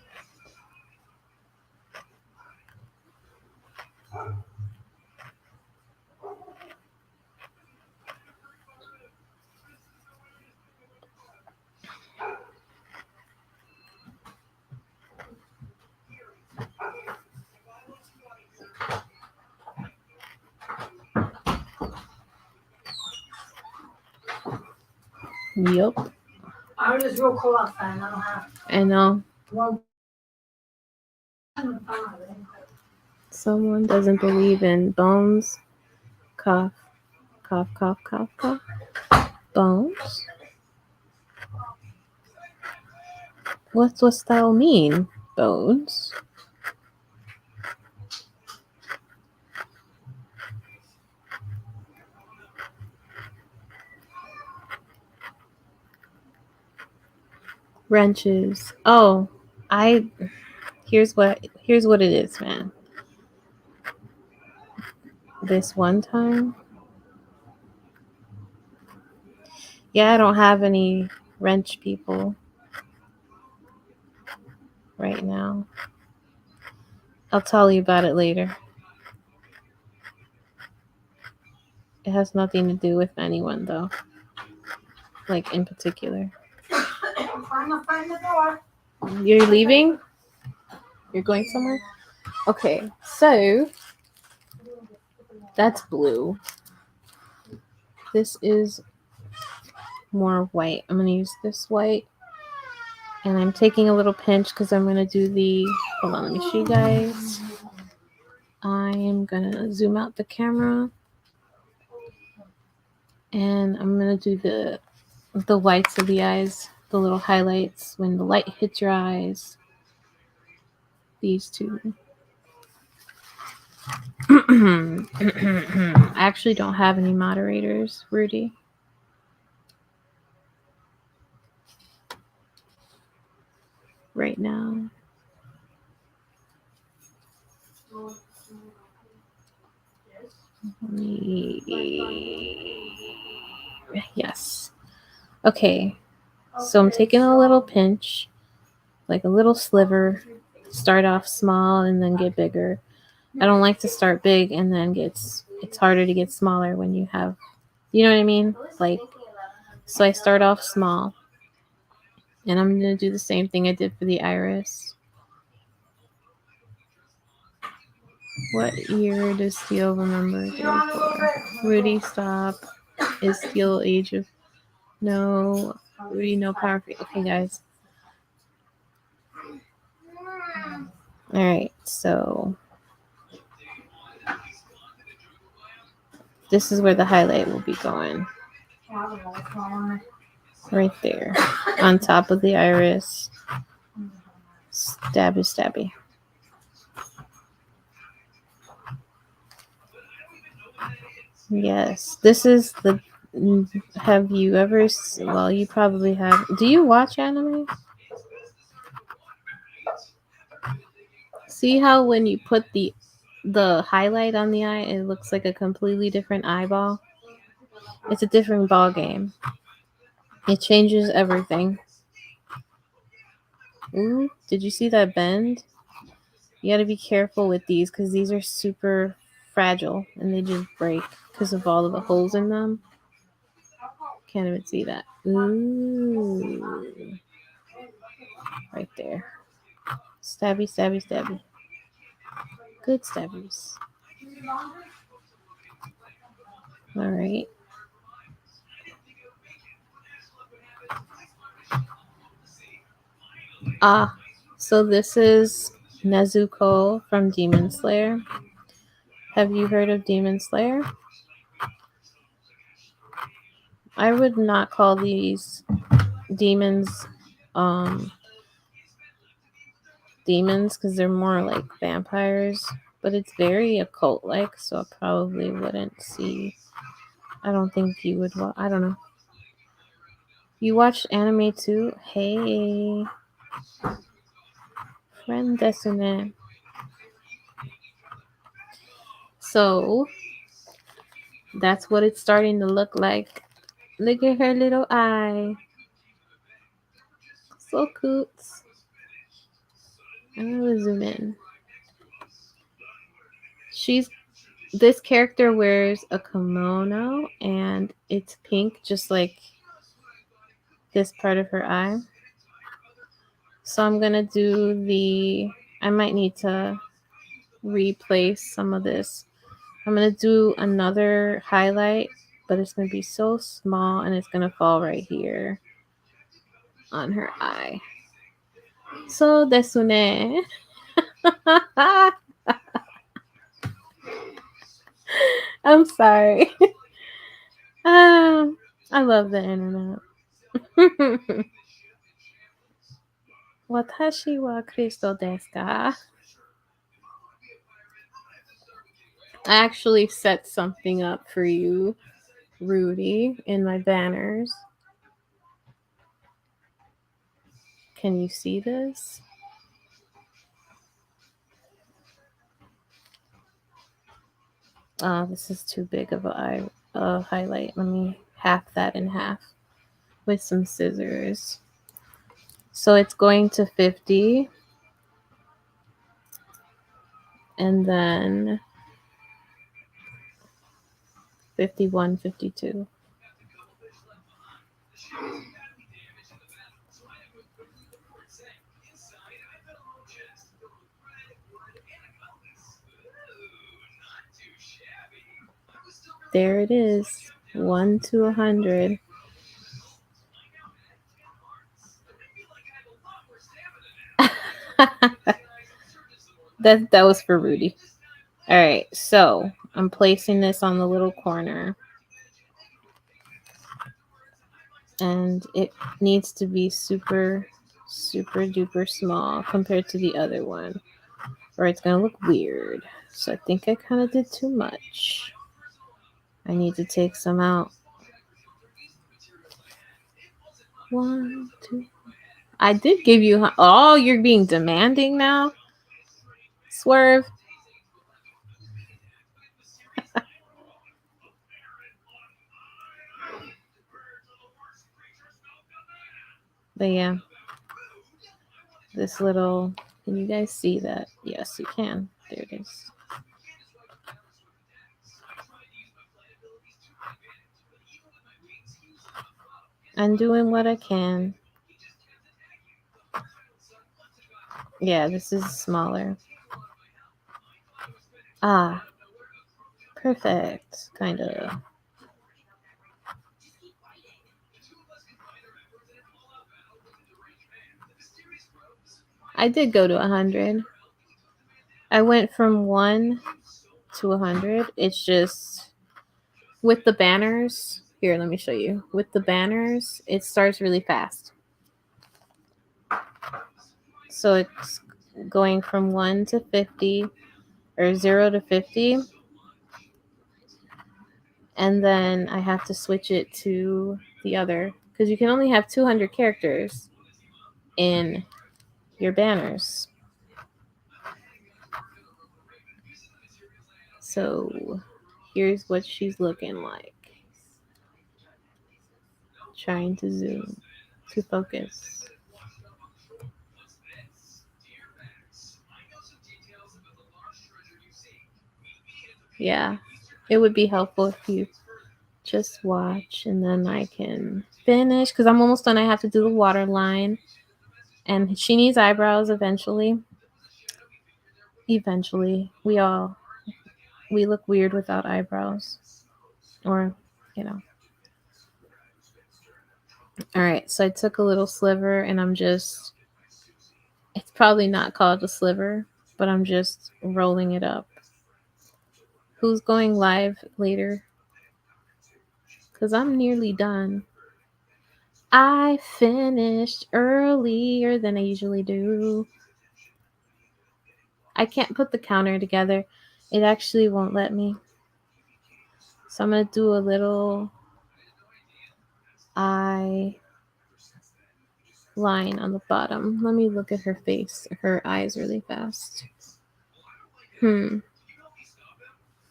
Yup. I'm just real cold outside. I don't have. I know. Well, Someone doesn't believe in bones. Cough, cough, cough, cough, cough. Bones? What's that mean? Bones? Wrenches. Oh, here's what it is, man. This one time, yeah, I don't have any wrench people right now. I'll tell you about it later. It has nothing to do with anyone, though. Like, in particular. I'm trying to find the door. You're leaving? You're going somewhere? Okay, so that's blue. This is more white. I'm going to use this white. And I'm taking a little pinch because I'm going to do the... Hold on, let me show you guys. I'm gonna zoom out the camera and I'm gonna do the whites of the eyes, the little highlights when the light hits your eyes. These two. I actually don't have any moderators, Rudy. Right now. Yes. Okay. So I'm taking a little pinch, like a little sliver. Start off small and then get bigger. I don't like to start big and then it's harder to get smaller when you have, you know what I mean? Like, so I start off small. And I'm going to do the same thing I did for the iris. What year does Steel remember? Rudy, stop. Is Steel age of... No. Rudy, no power. Okay, guys. Alright, so... This is where the highlight will be going. Right there. On top of the iris. Stabby, stabby. Yes. This is the... Have you ever... Well, you probably have... Do you watch anime? See how when you put the highlight on the eye, it looks like a completely different eyeball? It's a different ball game. It changes everything. Ooh, did you see that bend? You gotta be careful with these because these are super fragile and they just break because of all of the holes in them. Can't even see that. Ooh. Right there. Stabby, stabby, stabby. Good stabbies. Alright. So this is Nezuko from Demon Slayer. Have you heard of Demon Slayer? I would not call these demons demons because they're more like vampires, but it's very occult like, so I probably wouldn't see. I don't think you would. I don't know. You watch anime too? Hey, friend Desune. So that's what it's starting to look like. Look at her little eye. So cute. I'm gonna zoom in. This character wears a kimono and it's pink, just like this part of her eye. So I'm gonna do I might need to replace some of this. I'm gonna do another highlight, but it's gonna be so small and it's gonna fall right here on her eye. So desune. I'm sorry. I love the internet. Watashi wa Kristo desu ka? I actually set something up for you, Rudy, in my banners. Can you see this? This is too big of a highlight. Let me half that in half with some scissors. So it's going to 50. And then 51, 52. There it is. 1 to 100. that was for Rudy. All right, so I'm placing this on the little corner. And it needs to be super, super duper small compared to the other one, or it's going to look weird. So I think I kind of did too much. I need to take some out. 1, 2. I did give you. Oh, you're being demanding now? Swerve. But yeah, this little. Can you guys see that? Yes, you can. There it is. I'm doing what I can. Yeah, this is smaller. Ah, perfect. Kind of. I did go to 100. I went from 1 to 100. It's just with the banners. Here, let me show you. With the banners, it starts really fast. So it's going from 1 to 50 or 0 to 50. And then I have to switch it to the other because you can only have 200 characters in your banners. So here's what she's looking like. Trying to zoom to focus. Yeah, it would be helpful if you just watch and then I can finish because I'm almost done. I have to do the waterline and she needs eyebrows eventually. Eventually, we look weird without eyebrows, or you know. All right, so I took a little sliver and I'm just. It's probably not called a sliver, but I'm just rolling it up. Who's going live later? Because I'm nearly done. I finished earlier than I usually do. I can't put the counter together. It actually won't let me. So I'm going to do a little eye line on the bottom. Let me look at her face, her eyes really fast.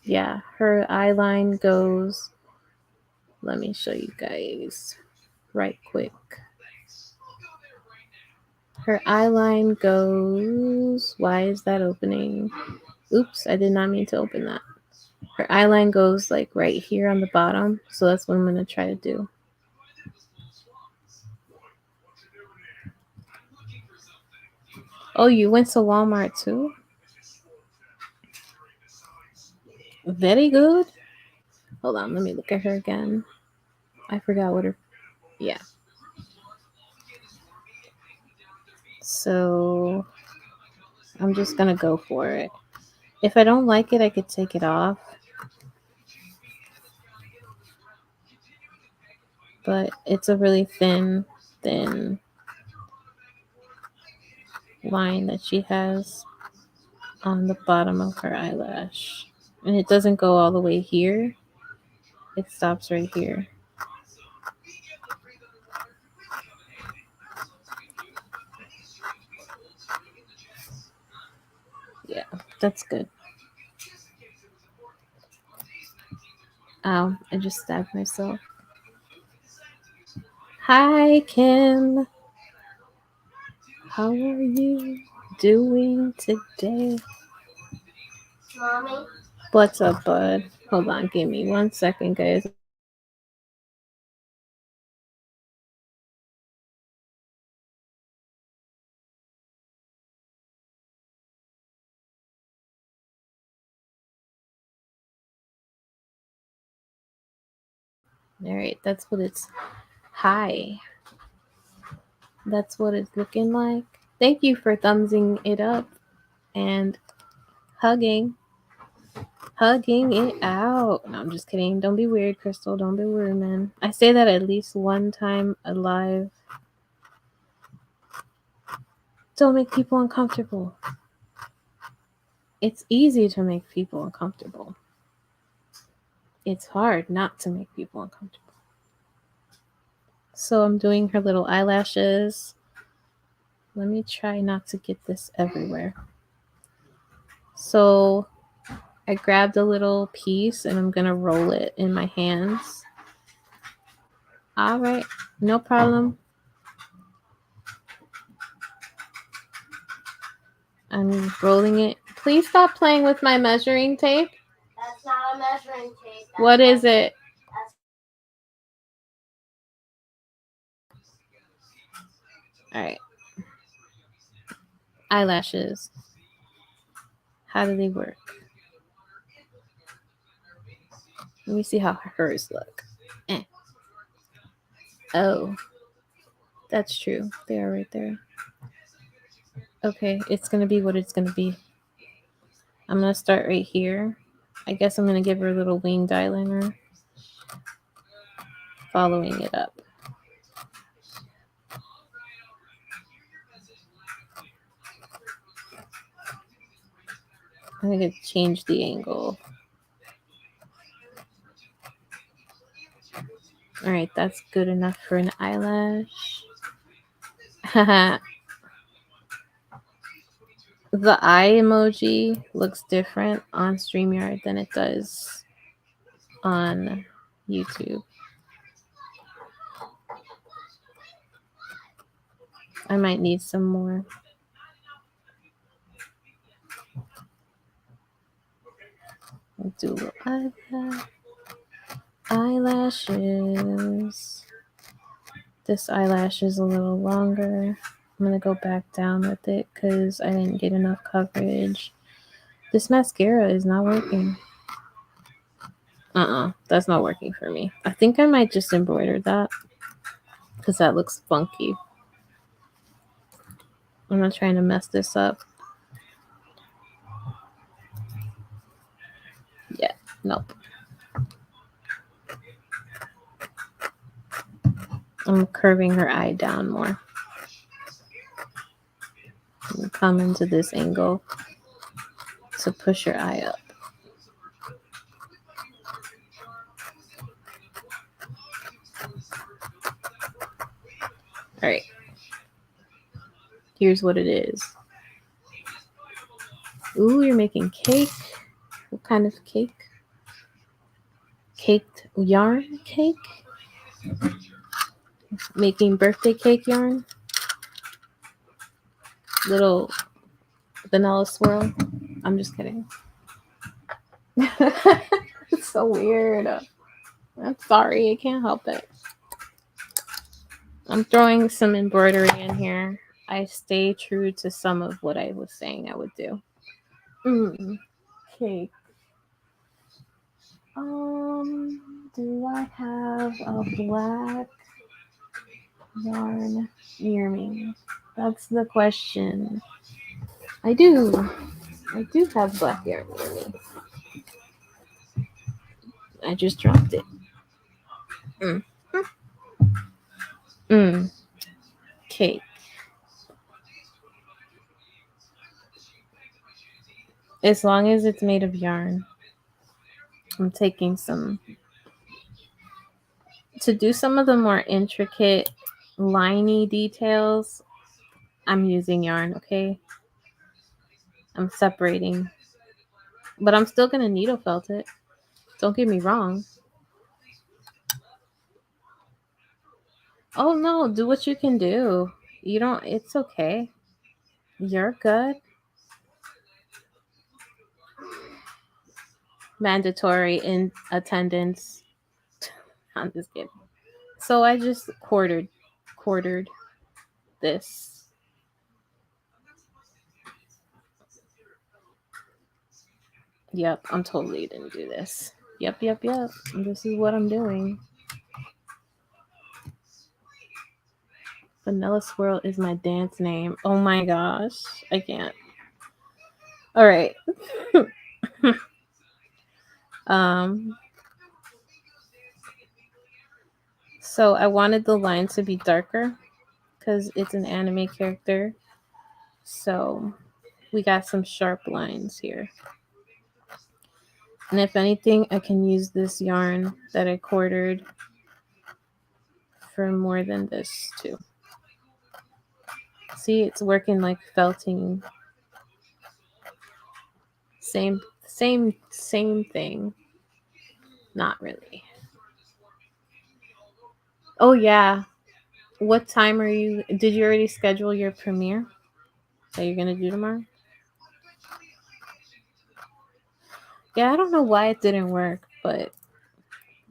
Yeah, her eye line goes. Let me show you guys right quick. Her eye line goes. Why is that opening? Oops, I did not mean to open that. Her eye line goes like right here on the bottom. So that's what I'm going to try to do. Oh, you went to Walmart too? Very good. Hold on, let me look at her again. I forgot what her. Yeah. So I'm just going to go for it. If I don't like it, I could take it off. But it's a really thin line that she has on the bottom of her eyelash. And it doesn't go all the way here. It stops right here. Yeah, that's good. Ow, I just stabbed myself. Hi, Kim. How are you doing today? Mommy. What's up, bud? Hold on, give me 1 second, guys. All right, that's what it's. Hi. That's what it's looking like. Thank you for thumbsing it up and hugging. Hugging it out. No, I'm just kidding. Don't be weird, Crystal. Don't be weird, man. I say that at least one time alive. Don't make people uncomfortable. It's easy to make people uncomfortable. It's hard not to make people uncomfortable. So I'm doing her little eyelashes. Let me try not to get this everywhere. So I grabbed a little piece and I'm gonna roll it in my hands. All right, no problem. I'm rolling it. Please stop playing with my measuring tape. That's not a measuring tape. What is it? All right. Eyelashes. How do they work? Let me see how hers look. Oh, that's true. They are right there. Okay, it's gonna be what it's gonna be. I'm gonna start right here. I guess I'm gonna give her a little winged eyeliner. Following it up. I'm gonna change the angle. All right, that's good enough for an eyelash. The eye emoji looks different on StreamYard than it does on YouTube. I might need some more. I'll do a little eyelashes. This eyelash is a little longer. I'm gonna go back down with it because I didn't get enough coverage. This mascara is not working. That's not working for me. I think I might just embroider that because that looks funky. I'm not trying to mess this up. Yeah, nope. I'm curving her eye down more. Come into this angle to push your eye up. All right. Here's what it is. Ooh, you're making cake. What kind of cake? Caked yarn cake? Making birthday cake yarn? Little vanilla swirl? I'm just kidding. It's so weird. I'm sorry, I can't help it. I'm throwing some embroidery in here. I stay true to some of what I was saying I would do. Cake. Do I have a black yarn near me? That's the question. I do. I do have black yarn near me. I just dropped it. Cake. As long as it's made of yarn. I'm taking some to do some of the more intricate liney details. I'm using yarn, okay? I'm separating. But I'm still gonna needle felt it. Don't get me wrong. Oh no, do what you can do. You don't, it's okay. You're good. Mandatory in attendance. I'm just kidding. So I just quartered this. Yep, I'm totally didn't do this. Yep. This is what I'm doing. Vanilla Swirl is my dance name. Oh my gosh. I can't. All right. Um, so I wanted the line to be darker because it's an anime character. So we got some sharp lines here. And if anything, I can use this yarn that I quartered for more than this too. See, it's working like felting. Same thing. Not really. Oh yeah. What time are you? Did you already schedule your premiere that you're gonna do tomorrow? Yeah, I don't know why it didn't work, but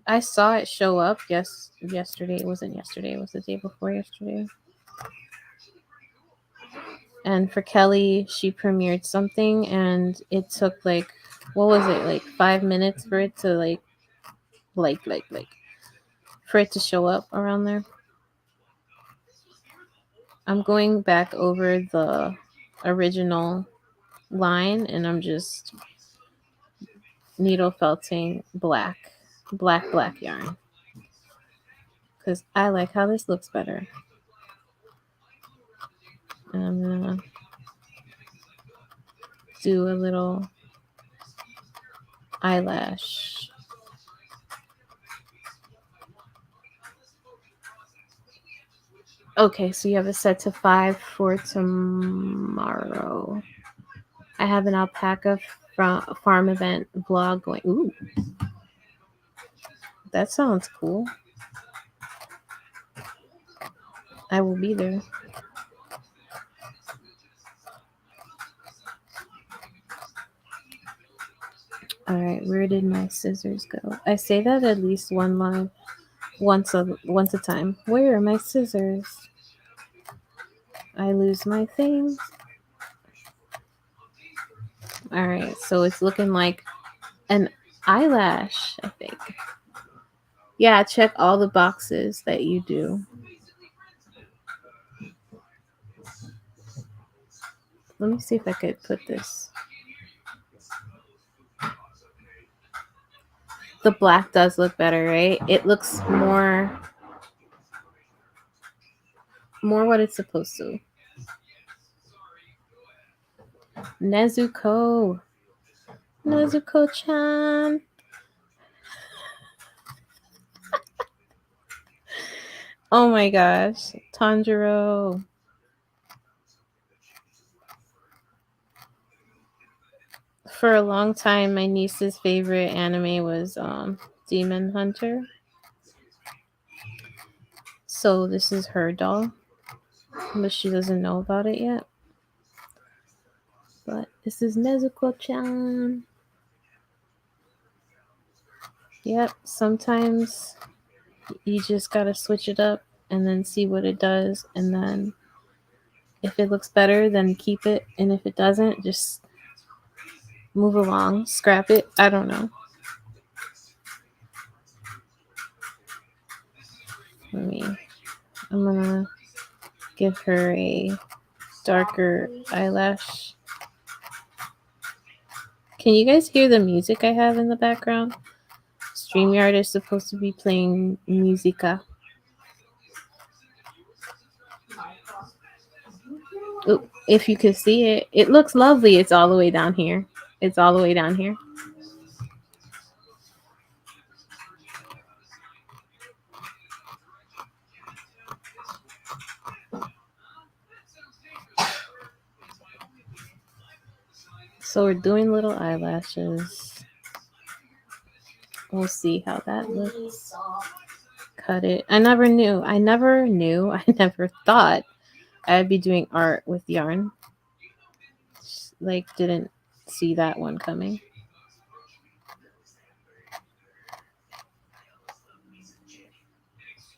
I saw it show up. Yes, yesterday. It wasn't yesterday. It was the day before yesterday. And for Kelly, she premiered something, and it took like, what was it, like 5 minutes for it to like for it to show up around there. I'm going back over the original line, and I'm just needle felting black yarn because I like how this looks better. And I'm gonna do a little eyelash. Okay, so you have it set to 5 for tomorrow. I have an alpaca from farm event vlog going. Ooh, that sounds cool. I will be there. All right, where did my scissors go? I say that at least one line, once a time. Where are my scissors? I lose my things. All right, so it's looking like an eyelash, I think. Yeah, check all the boxes that you do. Let me see if I could put this. The black does look better, right? It looks more what it's supposed to. Nezuko. Nezuko-chan. Oh my gosh. Tanjiro. For a long time, my niece's favorite anime was Demon Hunter. So this is her doll, but she doesn't know about it yet. But this is Nezuko-chan. Yep, sometimes you just gotta switch it up and then see what it does, and then if it looks better, then keep it, and if it doesn't, just move along, scrap it. I don't know. I'm gonna give her a darker eyelash. Can you guys hear the music I have in the background? StreamYard is supposed to be playing musica. Ooh, if you could see it, it looks lovely. It's all the way down here. It's all the way down here. So we're doing little eyelashes. We'll see how that looks. Cut it. I never knew. I never thought I'd be doing art with yarn. Like, didn't see that one coming.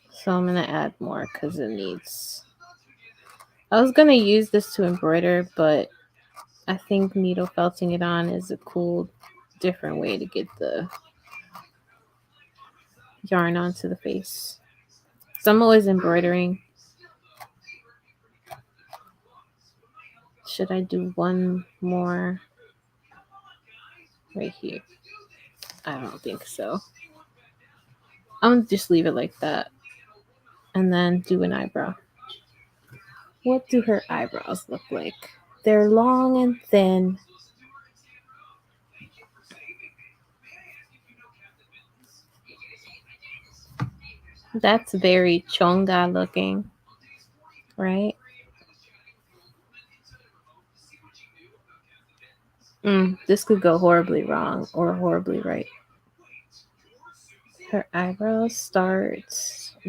So I'm gonna add more because it needs. I was gonna use this to embroider, but I think needle felting it on is a cool, different way to get the yarn onto the face. So I'm always embroidering. Should I do one more right here? I don't think so. I'm gonna just leave it like that and then do an eyebrow. What do her eyebrows look like? They're long and thin. That's very chonga looking, right? This could go horribly wrong or horribly right. Her eyebrows start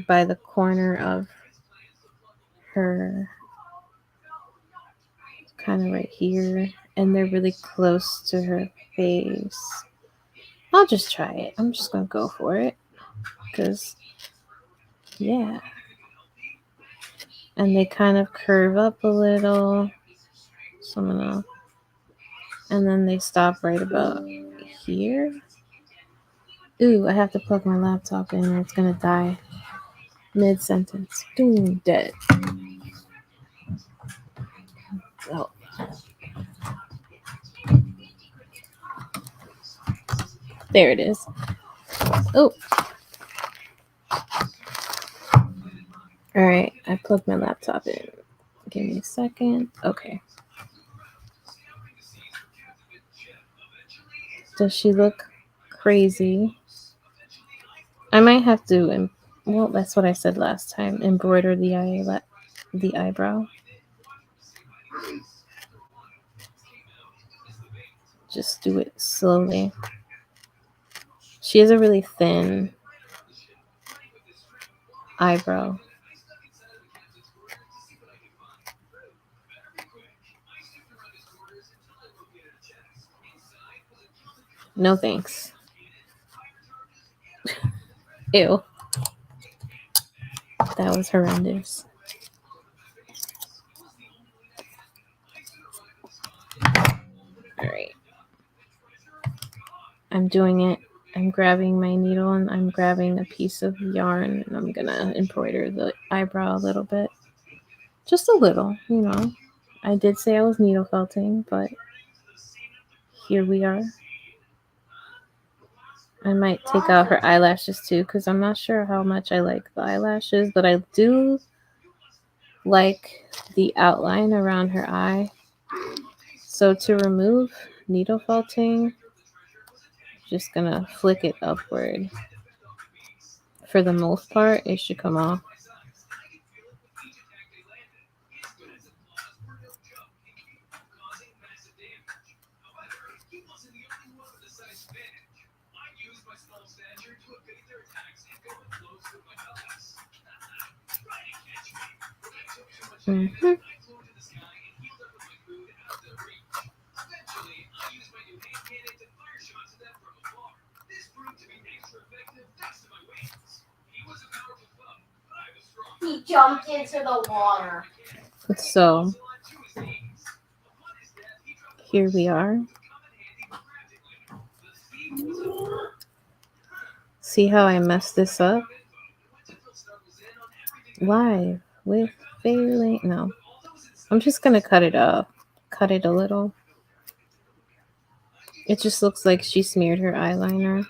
by the corner of her, kind of right here, and they're really close to her face. I'll just try it. I'm just gonna go for it because, yeah. And they kind of curve up a little. So I'm gonna, and then they stop right about here. Ooh, I have to plug my laptop in or it's gonna die mid sentence. Boom, dead. Oh. There it is. Oh. All right, I plugged my laptop in. Give me a second. Okay. Does she look crazy? I might have to, well, that's what I said last time. Embroider the eyebrow. Just do it slowly. She has a really thin eyebrow. No thanks. Ew. That was horrendous. Alright. I'm doing it. I'm grabbing my needle and I'm grabbing a piece of yarn and I'm gonna embroider the eyebrow a little bit. Just a little, you know. I did say I was needle felting, but here we are. I might take out her eyelashes too because I'm not sure how much I like the eyelashes, but I do like the outline around her eye. So to remove needle felting, just gonna flick it upward. For the most part, it should come off. Mm-hmm. He jumped into the water. So here we are. See how I messed this up? Live with failing. No, I'm just gonna cut it up. Cut it a little. It just looks like she smeared her eyeliner.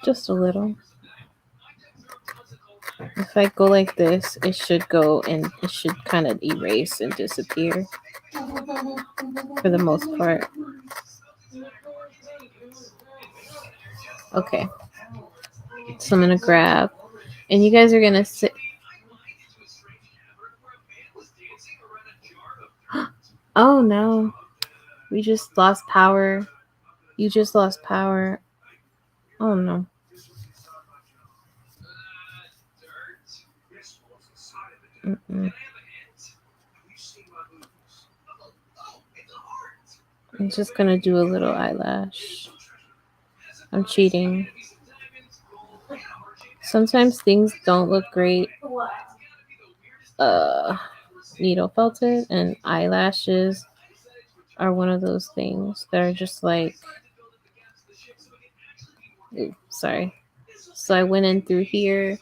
Just a little. If I go like this, it should go and it should kind of erase and disappear for the most part. Okay. So I'm going to grab, and you guys are going to sit. Oh no. We just lost power. You just lost power. Oh no. Mm-mm. I'm just going to do a little eyelash. I'm cheating. Sometimes things don't look great needle felted, and eyelashes are one of those things that are just like, ooh, sorry. So I went in through here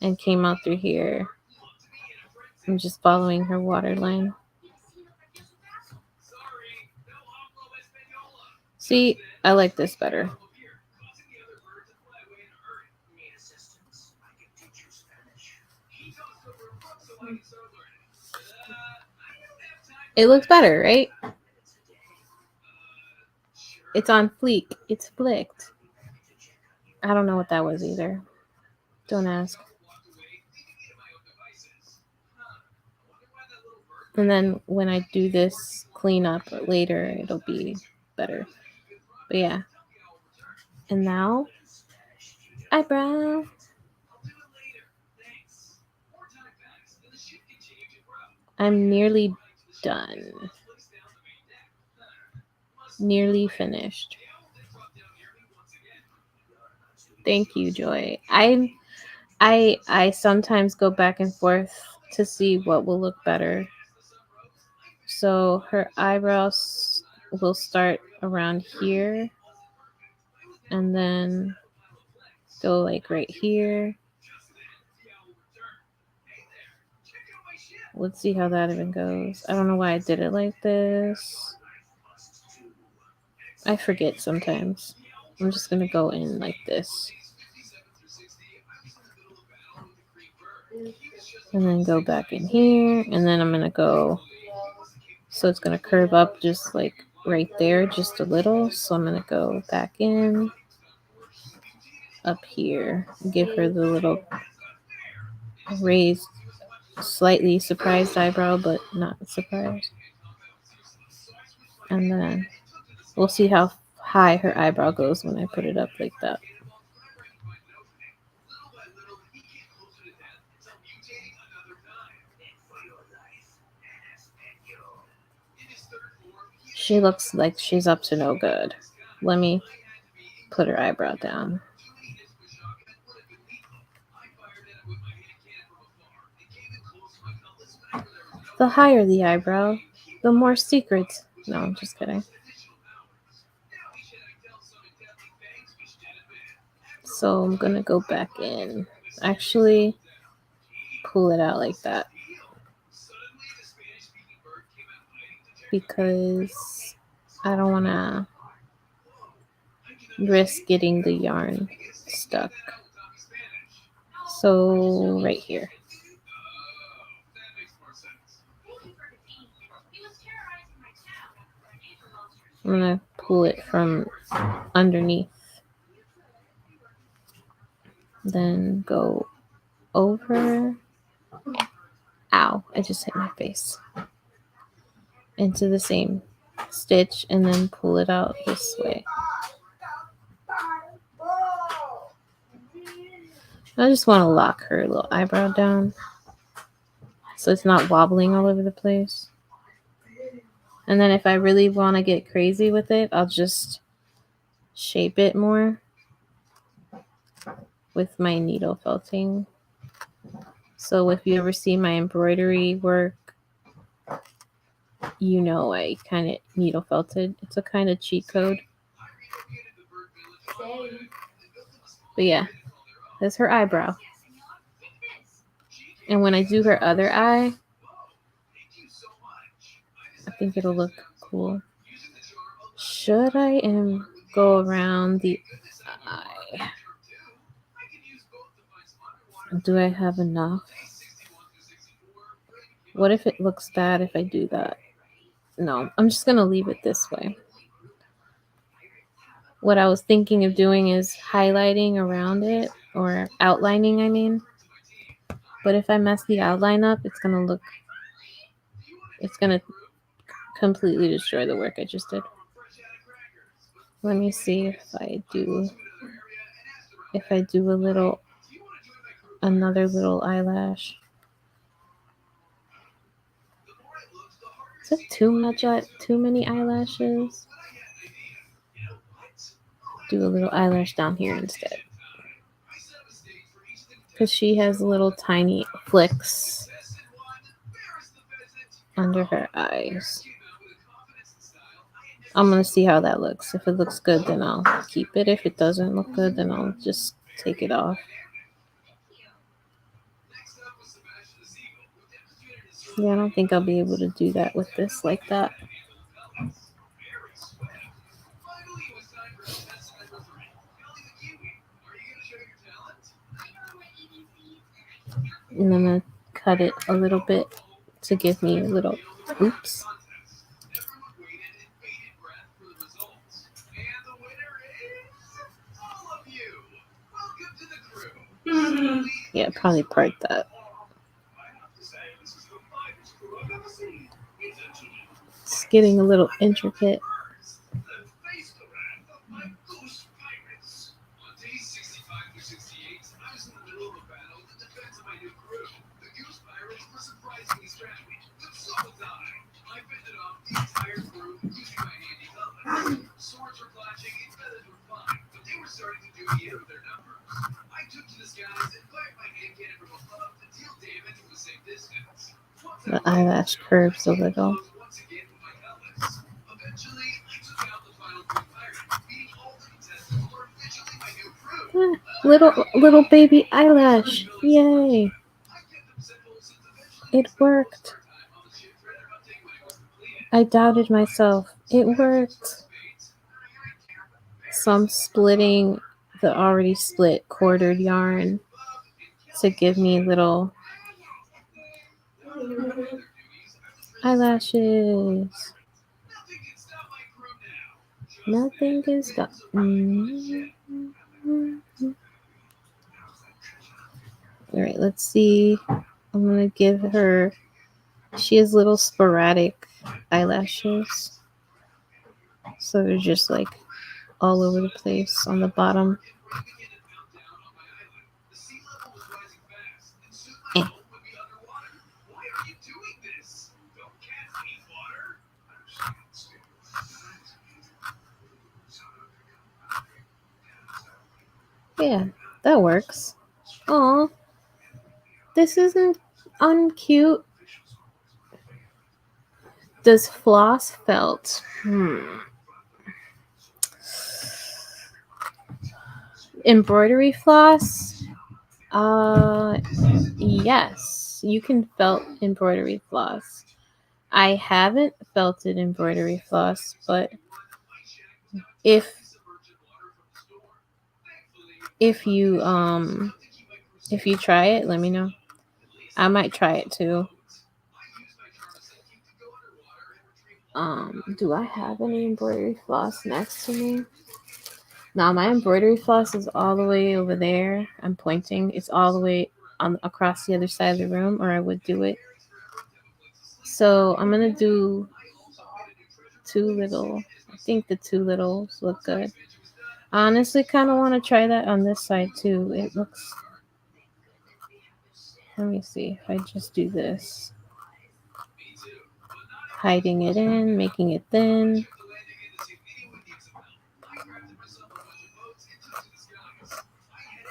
and came out through here. I'm just following her waterline. See, I like this better. It looks better, right? It's on fleek. It's flicked. I don't know what that was either. Don't ask. And then when I do this cleanup later, it'll be better. But yeah. And now, eyebrow. I'm nearly done. Nearly finished. Thank you, Joy. I sometimes go back and forth to see what will look better. So her eyebrows will start around here and then go like right here. Let's see how that even goes. I don't know why I did it like this. I forget sometimes. I'm just gonna go in like this. And then go back in here. And then I'm gonna go, so it's gonna curve up just like right there, just a little. So I'm gonna go back in up here, give her the little raised, slightly surprised eyebrow, but not surprised. And then we'll see how high her eyebrow goes when I put it up like that. She looks like she's up to no good. Let me put her eyebrow down. The higher the eyebrow, the more secrets. No, I'm just kidding. So I'm gonna go back in. Actually, pull it out like that. Because I don't want to risk getting the yarn stuck. So right here. I'm going to pull it from underneath. Then go over. Ow, I just hit my face. Into the same stitch and then pull it out this way. I just want to lock her little eyebrow down so it's not wobbling all over the place. And then if I really want to get crazy with it, I'll just shape it more with my needle felting. So if you ever see my embroidery work, you know I kind of needle felted. It's a kind of cheat code. But yeah, that's her eyebrow. And when I do her other eye, I think it'll look cool. Should I go around the eye? Do I have enough? What if it looks bad if I do that? No, I'm just going to leave it this way. What I was thinking of doing is highlighting around it, or outlining, I mean. But if I mess the outline up, it's going to completely destroy the work I just did. Let me see if I do another little eyelash. Is it too many eyelashes? Do a little eyelash down here instead. Because she has little tiny flicks under her eyes. I'm going to see how that looks. If it looks good, then I'll keep it. If it doesn't look good, then I'll just take it off. Yeah, I don't think I'll be able to do that with this like that. And I'm going to cut it a little bit to give me a little, oops. Yeah, probably part that. It's getting a little intricate. The eyelash curves a little. Little baby eyelash. Yay. It worked. I doubted myself. It worked. So I'm splitting the already split quartered yarn to give me little eyelashes. Nothing is done. All right, let's see. I'm gonna give her. She has little sporadic eyelashes, so they're just like all over the place on the bottom. Eh. Yeah, that works. Aw, this isn't uncute. Does floss felt? Embroidery floss? Yes, you can felt embroidery floss. I haven't felted embroidery floss, but if if you if you try it, let me know. I might try it too. Do I have any embroidery floss next to me? No, my embroidery floss is all the way over there. I'm pointing. It's all the way on across the other side of the room, or I would do it. So I'm gonna do two little. I think the two littles look good. I honestly kind of want to try that on this side too. It looks. Let me see if I just do this. Hiding it in, making it thin.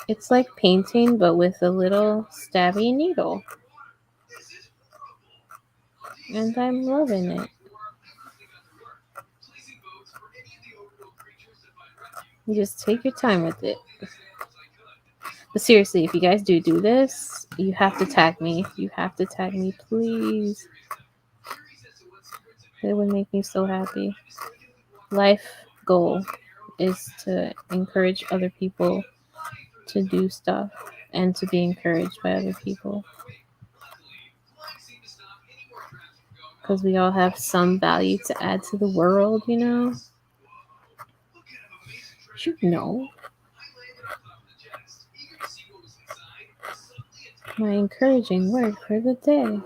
It's like painting, but with a little stabby needle. And I'm loving it. You just take your time with it. But seriously, if you guys do this, you have to tag me. You have to tag me, please. It would make me so happy. Life goal is to encourage other people to do stuff and to be encouraged by other people. Because we all have some value to add to the world, you know? You know. My encouraging word for the day.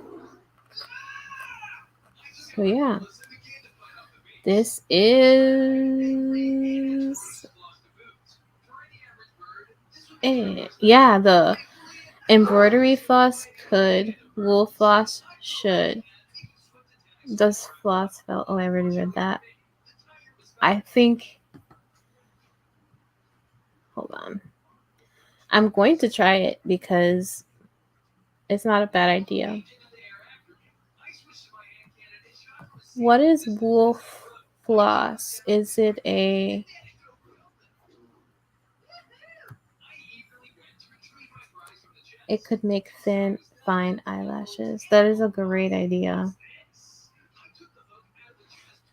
So yeah. This is it. Yeah, the embroidery floss could, wool floss should. Does floss felt? Oh, I already read that. I think. Hold on. I'm going to try it because it's not a bad idea. What is wool floss? Is it a. It could make thin, fine eyelashes. That is a great idea.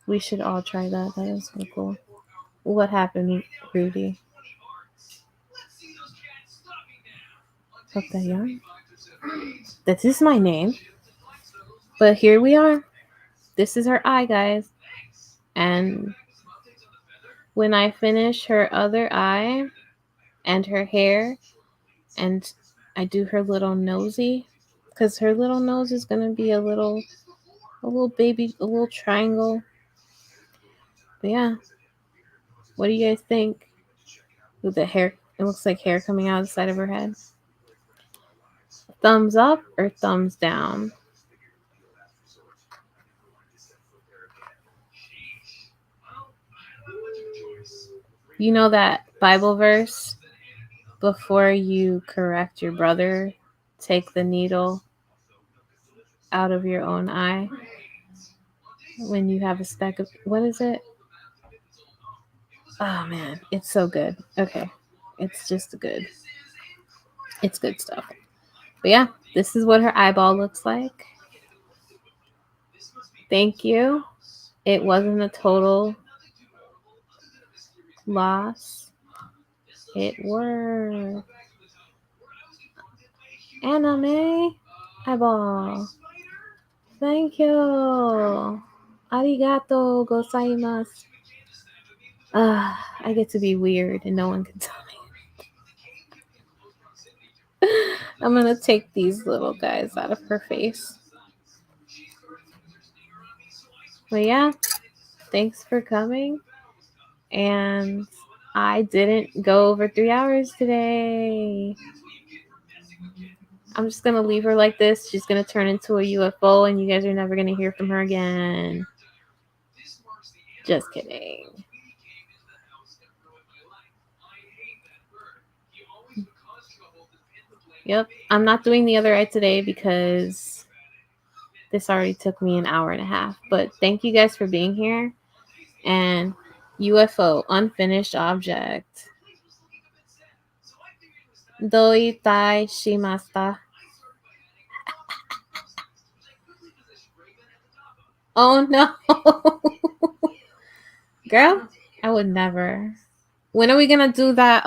We should all try that. That is so cool. What happened, Rudy? Hook that yarn? This is my name. But here we are. This is her eye, guys. And when I finish her other eye and her hair, and I do her little nosy, because her little nose is gonna be a little baby, a little triangle. But yeah, what do you guys think? With the hair, it looks like hair coming out of the side of her head. Thumbs up or thumbs down? You know that Bible verse? Before you correct your brother, take the needle out of your own eye. When you have a speck of, what is it? Oh man, it's so good. Okay, it's just good. It's good stuff. But yeah, this is what her eyeball looks like. Thank you. It wasn't a total loss. It worked. Anime eyeball. Thank you. Arigato gozaimasu. I get to be weird and no one can tell me. I'm gonna take these little guys out of her face. But yeah, thanks for coming. And I didn't go over 3 hours today. I'm just gonna leave her like this. She's gonna turn into a UFO and you guys are never gonna hear from her again. Just kidding. Yep, I'm not doing the other eye today because this already took me an hour and a half. But thank you guys for being here. And UFO, unfinished object. Doitai shimasta. Oh no. Girl, I would never. When are we gonna do that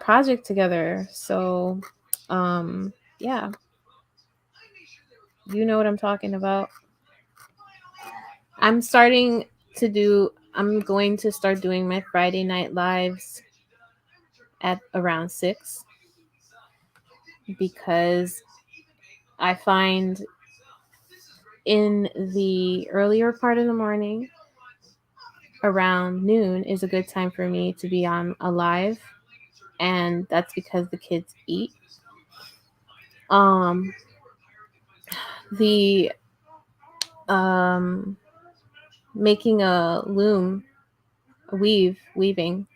project together? So yeah. You know what I'm talking about. I'm going to start doing my Friday night lives at around 6 because I find in the earlier part of the morning around noon is a good time for me to be on a live, and that's because the kids eat. The making a loom, weaving,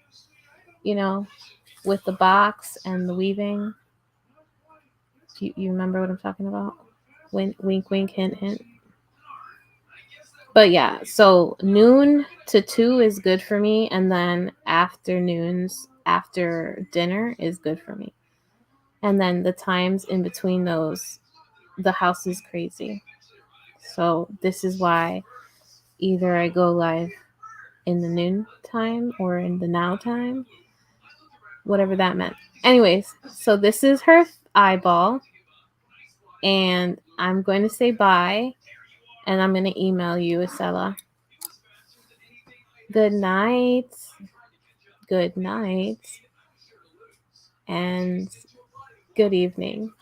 you know, with the box and the weaving. Do you remember what I'm talking about? Wink, wink, hint, hint. But yeah, so noon to 2 is good for me, and then afternoons after dinner is good for me. And then the times in between those, the house is crazy. So this is why either I go live in the noon time or in the now time, whatever that meant. Anyways, so this is her eyeball, and I'm going to say bye, and I'm going to email you, Isela. Good night. Good night. And good evening.